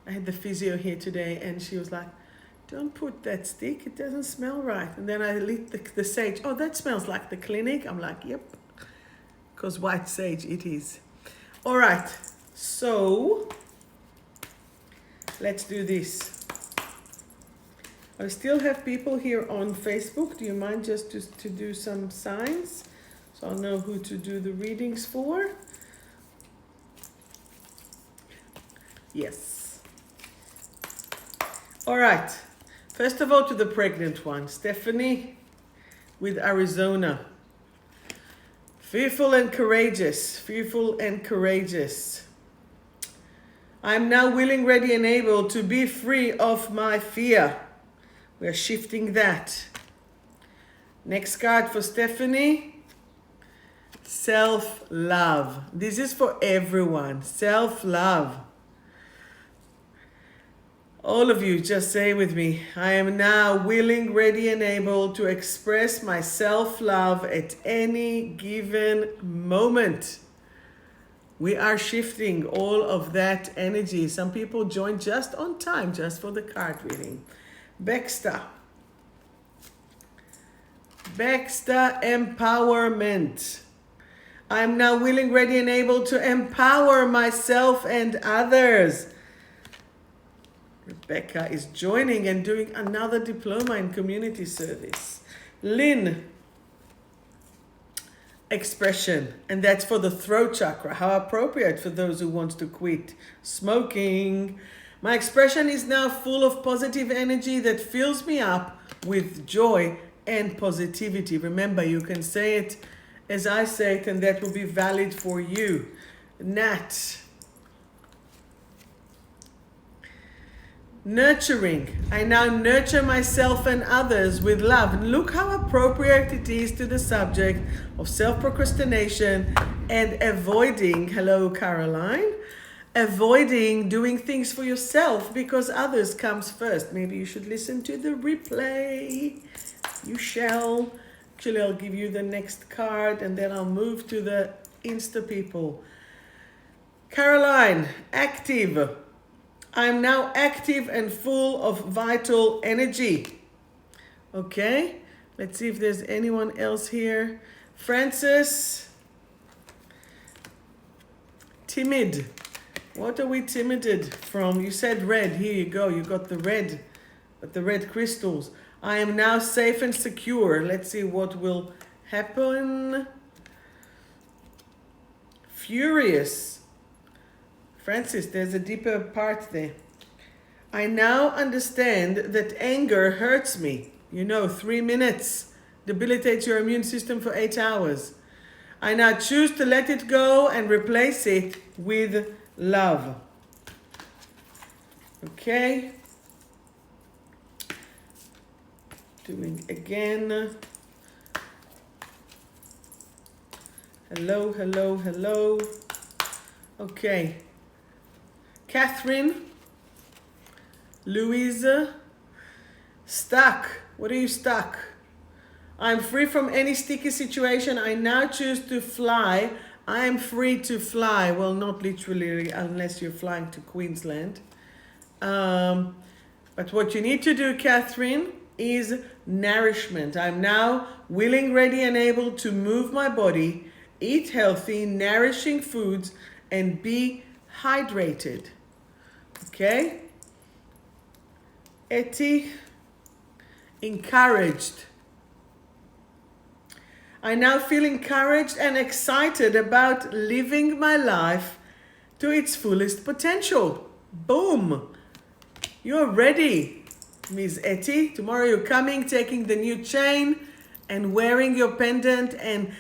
I had the physio here today and she was like, don't put that stick, it doesn't smell right. And then I lit the sage. Oh, that smells like the clinic. I'm like, yep, because white sage it is. All right, so let's do this. I still have people here on Facebook. Do you mind just to do some signs so I'll know who to do the readings for? Yes. All right. First of all, to the pregnant one, Stephanie with Arizona. Fearful and courageous, fearful and courageous. I'm now willing, ready, and able to be free of my fear. We're shifting that. Next card for Stephanie. Self-love. This is for everyone. Self-love. All of you, just say with me, I am now willing, ready, and able to express my self-love at any given moment We are shifting all of that energy. Some people joined just on time, just for the card reading. Baxter. Baxter, empowerment. I am now willing, ready, and able to empower myself and others. Rebecca is joining and doing another diploma in community service. Lynn, expression, and that's for the throat chakra. How appropriate for those who want to quit smoking. My expression is now full of positive energy that fills me up with joy and positivity. Remember, you can say it as I say it, and that will be valid for you. Nat. Nurturing. I now nurture myself and others with love. And look how appropriate it is to the subject of self-procrastination and avoiding, hello Caroline, avoiding doing things for yourself because others comes first. Maybe you should listen to the replay. You shall. Actually, I'll give you the next card and then I'll move to the Insta people. Caroline, active. I'm now active and full of vital energy. Okay, let's see if there's anyone else here. Francis, timid. What are we timided from? You said red. Here you go. You got the red, the red crystals. I am now safe and secure. Let's see what will happen. Furious. Francis, there's a deeper part there. I now understand that anger hurts me. 3 minutes debilitates your immune system for 8 hours. I now choose to let it go and replace it with love. Okay. Doing again. Hello, hello, hello. Okay. Catherine, Louise, stuck. What are you stuck? I'm free from any sticky situation. I now choose to fly. I am free to fly. Well, not literally, unless you're flying to Queensland. But what you need to do, Catherine, is nourishment. I'm now willing, ready, and able to move my body, eat healthy, nourishing foods, and be hydrated. Okay? Etty, encouraged. I now feel encouraged and excited about living my life to its fullest potential. Boom! You're ready, Ms. Etty. Tomorrow you're coming, taking the new chain and wearing your pendant and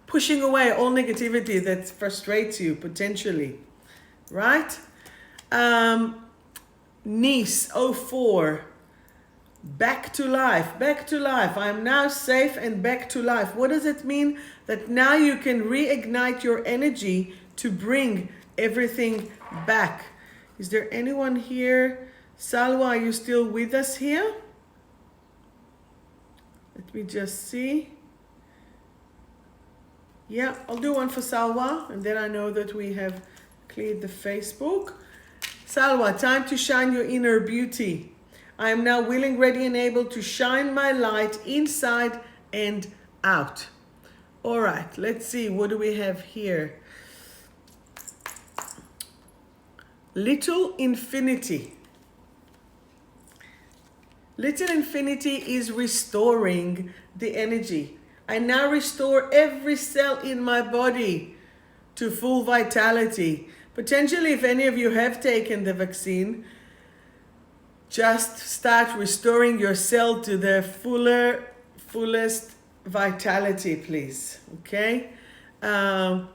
pushing away all negativity that frustrates you potentially. Right? Niece 04. Back to life, back to life. I'm now safe and back to life. What does it mean? That now you can reignite your energy to bring everything back. Is there anyone here? Salwa, are you still with us here? Let me just see. Yeah, I'll do one for Salwa, and then I know that we have cleared the Facebook. Salwa, time to shine your inner beauty. I am now willing, ready, and able to shine my light inside and out. All right, let's see. What do we have here? Little infinity. Little infinity is restoring the energy. I now restore every cell in my body to full vitality. Potentially, if any of you have taken the vaccine, just start restoring your cell to their fullest vitality, please. Okay? The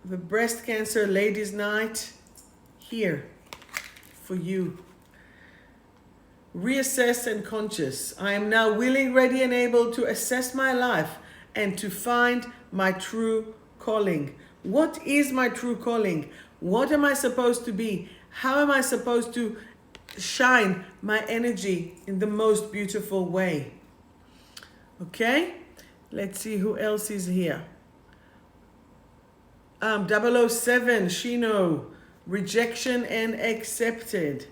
breast cancer ladies' night here for you. Reassess and conscious. I am now willing, ready, and able to assess my life and to find my true calling. What is my true calling? What am I supposed to be? How am I supposed to shine my energy in the most beautiful way? Okay, let's see who else is here. 007, Shino, rejection and accepted.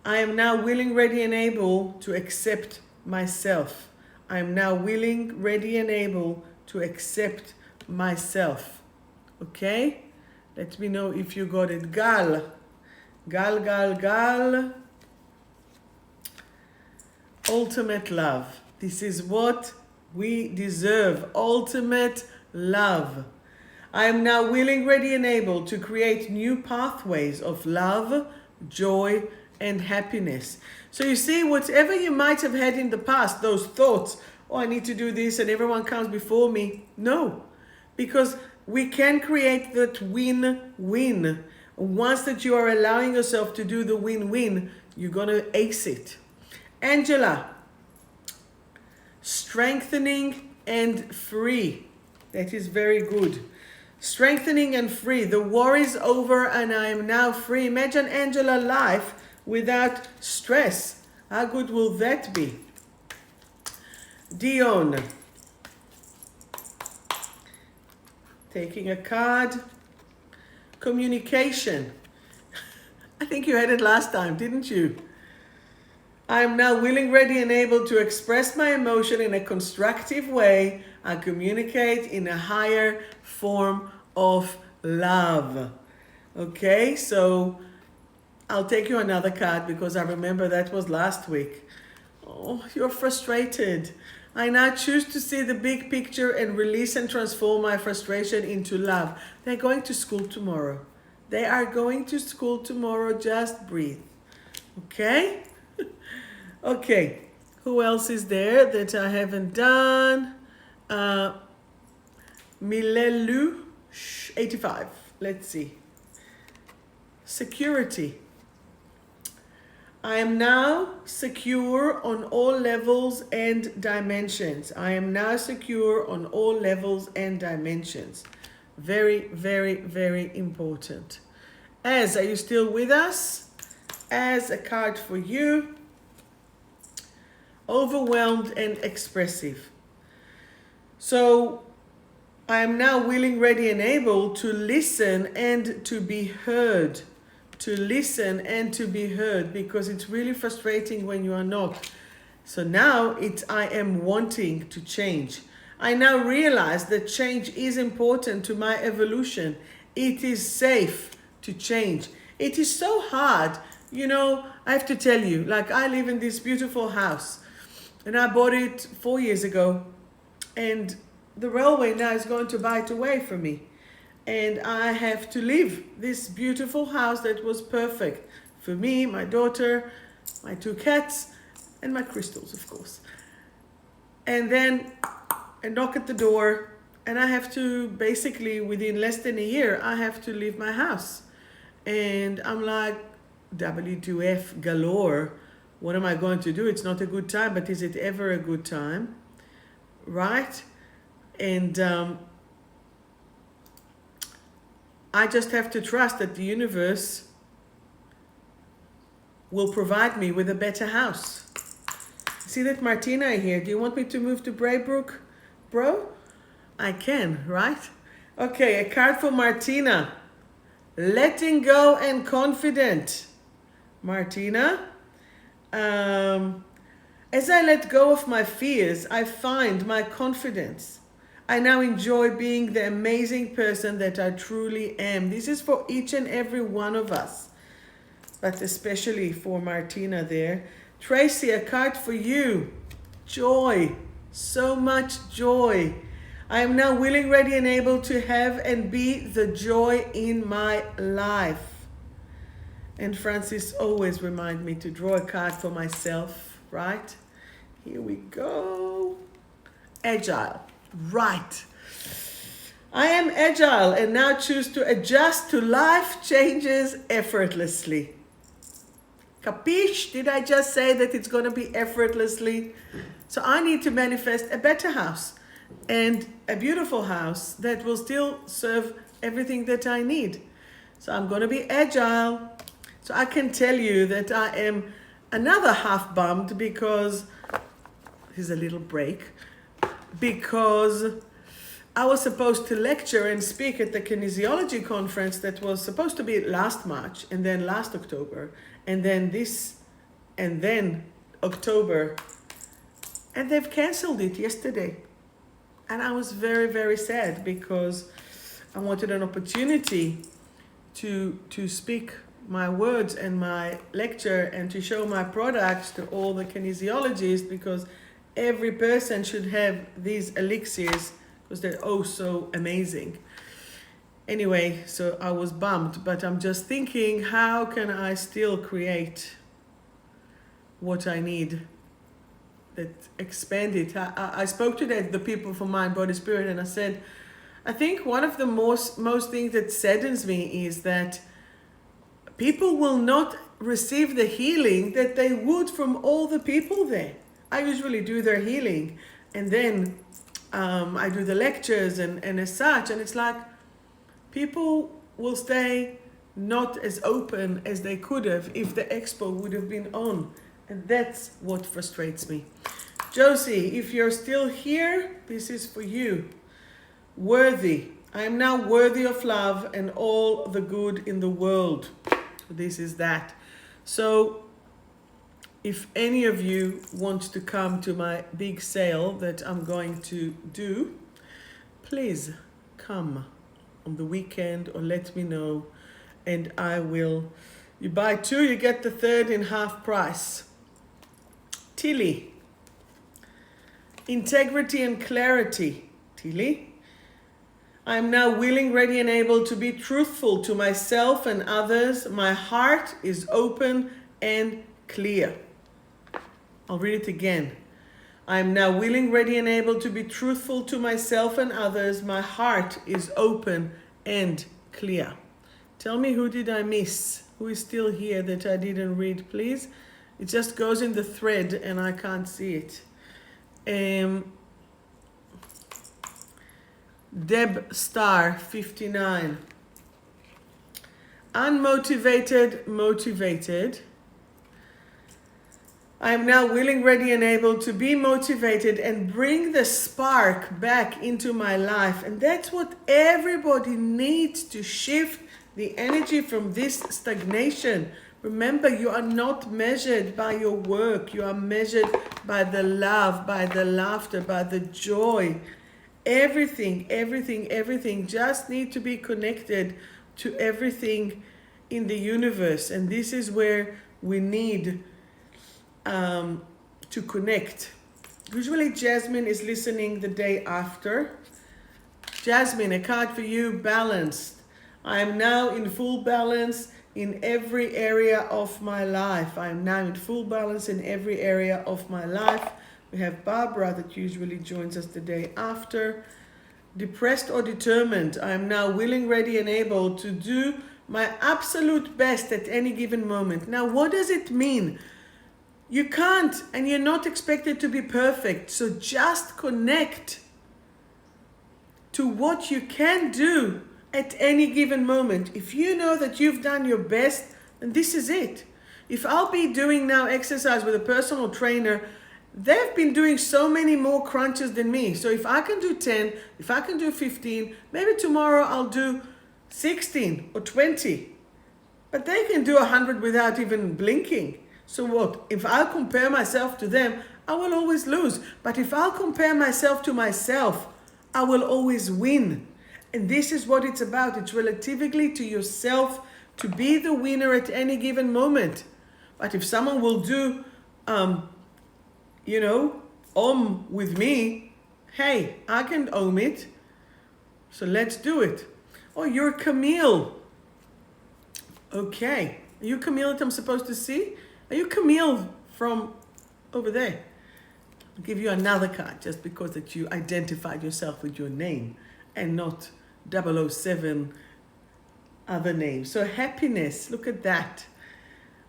I am now willing, ready, and able to accept myself. I am now willing, ready, and able to accept myself. Okay? Let me know if you got it. Gal. Gal, gal, gal. Ultimate love. This is what we deserve. Ultimate love. I am now willing, ready, and able to create new pathways of love, joy, and happiness. So you see, whatever you might have had in the past, those thoughts, oh, I need to do this and everyone comes before me. No, because we can create that win-win. Once that you are allowing yourself to do the win-win, you're going to ace it. Angela, strengthening and free. That is very good. Strengthening and free. The war is over and I am now free. Imagine, Angela, life without stress. How good will that be? Dion. Taking a card. Communication. I think you had it last time, didn't you? I am now willing, ready, and able to express my emotion in a constructive way. I communicate in a higher form of love. Okay, so I'll take you another card because I remember that was last week. Oh, you're frustrated. I now choose to see the big picture and release and transform my frustration into love. They're going to school tomorrow. They are going to school tomorrow. Just breathe. Okay? Okay. Who else is there that I haven't done? Milelu 85. Let's see. Security. I am now secure on all levels and dimensions. I am now secure on all levels and dimensions. Very, very, very important. As, are you still with us? As, a card for you. Overwhelmed and expressive. So, I am now willing, ready, and able to listen and to be heard. To listen and to be heard, because it's really frustrating when you are not. So now I am wanting to change. I now realize that change is important to my evolution. It is safe to change. It is so hard. You know, I have to tell you, like, I live in this beautiful house and I bought it 4 years ago, and the railway now is going to buy it away from me. And I have to leave this beautiful house that was perfect for me, my daughter, my 2 cats, and my crystals, of course. And then I knock at the door, and I have to, basically, within less than a year, I have to leave my house. And I'm like, WTF galore. What am I going to do? It's not a good time, but is it ever a good time? Right? And I just have to trust that the universe will provide me with a better house. See that Martina here? Do you want me to move to Braybrook, bro? I can, right? Okay, a card for Martina. Letting go and confident. Martina, as I let go of my fears, I find my confidence. I now enjoy being the amazing person that I truly am. This is for each and every one of us, but especially for Martina there. Tracy, a card for you. Joy. So much joy. I am now willing, ready, and able to have and be the joy in my life. And Francis always reminds me to draw a card for myself, right? Here we go. Agile. Right. I am agile and now choose to adjust to life changes effortlessly. Capiche? Did I just say that it's going to be effortlessly? So I need to manifest a better house and a beautiful house that will still serve everything that I need. So I'm going to be agile. So I can tell you that I am another half bummed because here's a little break. Because I was supposed to lecture and speak at the kinesiology conference that was supposed to be last March, and then last October, and then October, and they've canceled it yesterday. And I was very, very sad because I wanted an opportunity to speak my words and my lecture and to show my products to all the kinesiologists, because every person should have these elixirs because they're oh so amazing. Anyway, so I was bummed, but I'm just thinking, how can I still create what I need that expand it? I spoke to the people from Mind, Body, Spirit, and I said, I think one of the most things that saddens me is that people will not receive the healing that they would from all the people there. I usually do their healing, and then I do the lectures and as such, and it's like people will stay not as open as they could have if the expo would have been on. And that's what frustrates me. Josie, if you're still here, this is for you. Worthy. I am now worthy of love and all the good in the world. This is that. So if any of you want to come to my big sale that I'm going to do, please come on the weekend or let me know, and I will. You buy two, you get the third in half price. Tilly. Integrity and clarity. Tilly. I am now willing, ready, and able to be truthful to myself and others. My heart is open and clear. I'll read it again. I am now willing, ready, and able to be truthful to myself and others. My heart is open and clear. Tell me, who did I miss? Who is still here that I didn't read, please? It just goes in the thread and I can't see it. Deb Star 59. Unmotivated, motivated. I am now willing, ready, and able to be motivated and bring the spark back into my life. And that's what everybody needs, to shift the energy from this stagnation. Remember, you are not measured by your work. You are measured by the love, by the laughter, by the joy. Everything just need to be connected to everything in the universe. And this is where we need to connect. Usually Jasmine is listening the day after. Jasmine, a card for you, balanced. I am now in full balance in every area of my life. I am now in full balance in every area of my life. We have Barbara that usually joins us the day after. Depressed or determined, I am now willing, ready, and able to do my absolute best at any given moment. Now, what does it mean? You can't, and you're not expected to be perfect. So just connect to what you can do at any given moment. If you know that you've done your best, then this is it. If I'll be doing now exercise with a personal trainer, they've been doing so many more crunches than me. So if I can do 10, if I can do 15, maybe tomorrow I'll do 16 or 20. But they can do 100 without even blinking. So what? If I compare myself to them, I will always lose. But if I'll compare myself to myself, I will always win. And this is what it's about. It's relatively to yourself to be the winner at any given moment. But if someone will do, with me, hey, I can it. So let's do it. Oh, you're Camille. Okay. Are you Camille that I'm supposed to see? Are you Camille from over there? I'll give you another card just because that you identified yourself with your name and not 007 other names. So happiness, look at that.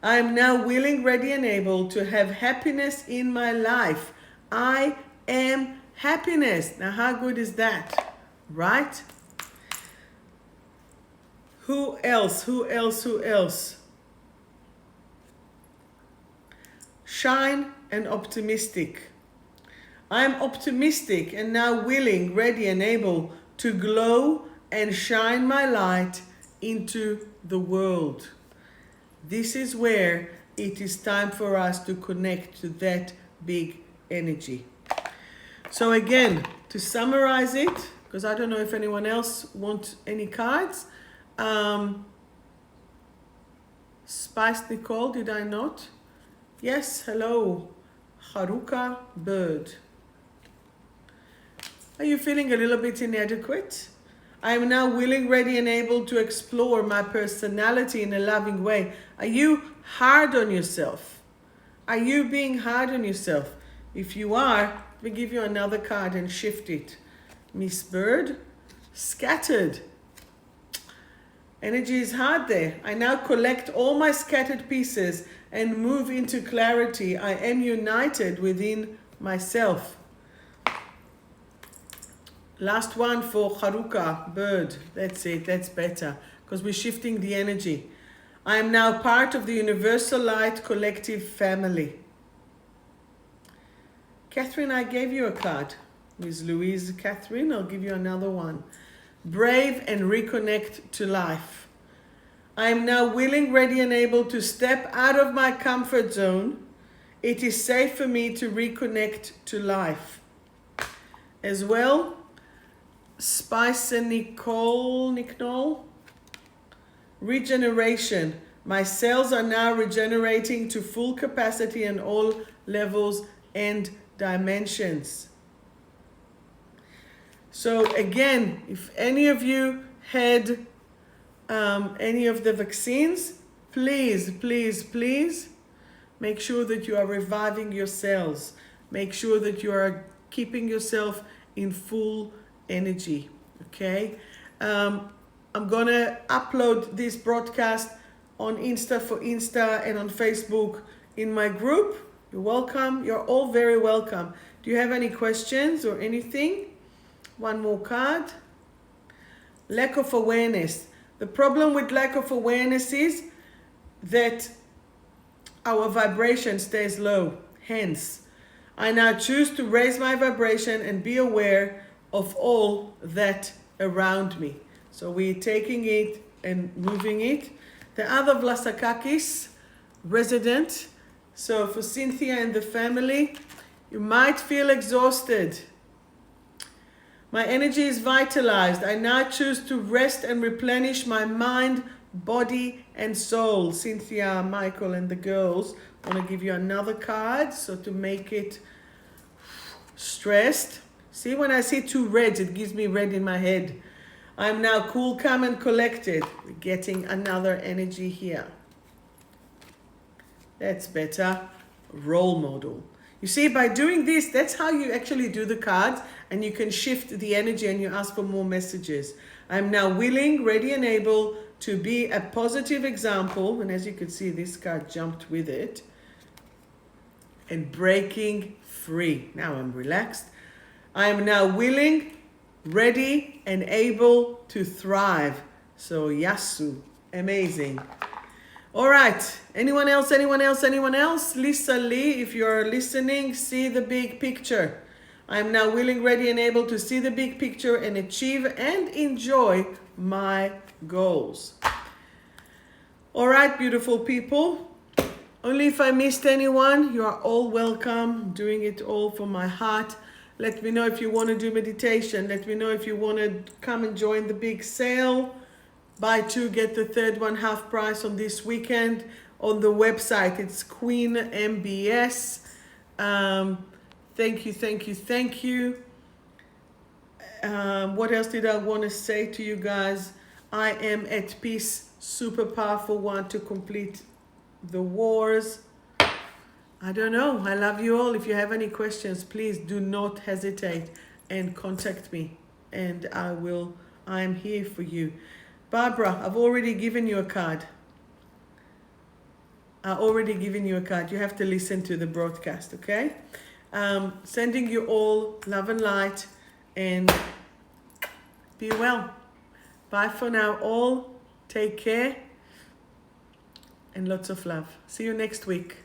I am now willing, ready, and able to have happiness in my life. I am happiness. Now, how good is that? Right? Who else? Shine and optimistic. I'm optimistic and now willing, ready, and able to glow and shine my light into the world. This is where it is time for us to connect to that big energy. So again, to summarize it, because I don't know if anyone else wants any cards. Spice Nicole, did I not? Yes, hello. Haruka Bird. Are you feeling a little bit inadequate? I am now willing, ready, and able to explore my personality in a loving way. Are you hard on yourself? Are you being hard on yourself? If you are, let me give you another card and shift it. Miss Bird, scattered. Energy is hard there. I now collect all my scattered pieces and move into clarity. I am united within myself. Last one for Haruka Bird. That's it. That's better because we're shifting the energy. I am now part of the Universal Light Collective family. Catherine, I gave you a card. Ms. Louise Catherine, I'll give you another one. Brave and reconnect to life. I am now willing, ready, and able to step out of my comfort zone. It is safe for me to reconnect to life. As well, Spice and Nicole, regeneration. My cells are now regenerating to full capacity in all levels and dimensions. So again, if any of you had any of the vaccines, please make sure that you are reviving your cells. Make sure that you are keeping yourself in full energy, okay? I'm gonna upload this broadcast on Insta and on Facebook in my group. You're welcome. You're all very welcome. Do you have any questions or anything? One more card. Lack of awareness. The problem with lack of awareness is that our vibration stays low. Hence, I now choose to raise my vibration and be aware of all that around me. So we're taking it and moving it. The other Vlasakakis resident. So for Cynthia and the family, you might feel exhausted. My energy is vitalized. I now choose to rest and replenish my mind, body, and soul. Cynthia, Michael, and the girls, I want to give you another card. So to make it stressed. See, when I see two reds, it gives me red in my head. I'm now cool, calm, and collected. We're getting another energy here. That's better. Role model. You see, by doing this, that's how you actually do the cards, and you can shift the energy and you ask for more messages. I'm now willing, ready, and able to be a positive example. And as you can see, this card jumped with it. And breaking free. Now I'm relaxed. I am now willing, ready, and able to thrive. So Yasu, amazing. All right, anyone else? Lisa Lee, if you're listening, see the big picture. I am now willing, ready, and able to see the big picture and achieve and enjoy my goals. All right, beautiful people. Only if I missed anyone, you are all welcome. Doing it all from my heart. Let me know if you want to do meditation. Let me know if you want to come and join the big sale. Buy two, get the third one half price on this weekend. On the website, it's Queen MBS. Thank you. What else did I want to say to you guys? I am at peace, super powerful, want to complete the wars. I don't know. I love you all. If you have any questions, please do not hesitate and contact me. And I'm here for you. Barbara, I've already given you a card. You have to listen to the broadcast, okay? Sending you all love and light, and be well. Bye for now, all. Take care and lots of love. See you next week.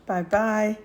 Bye bye.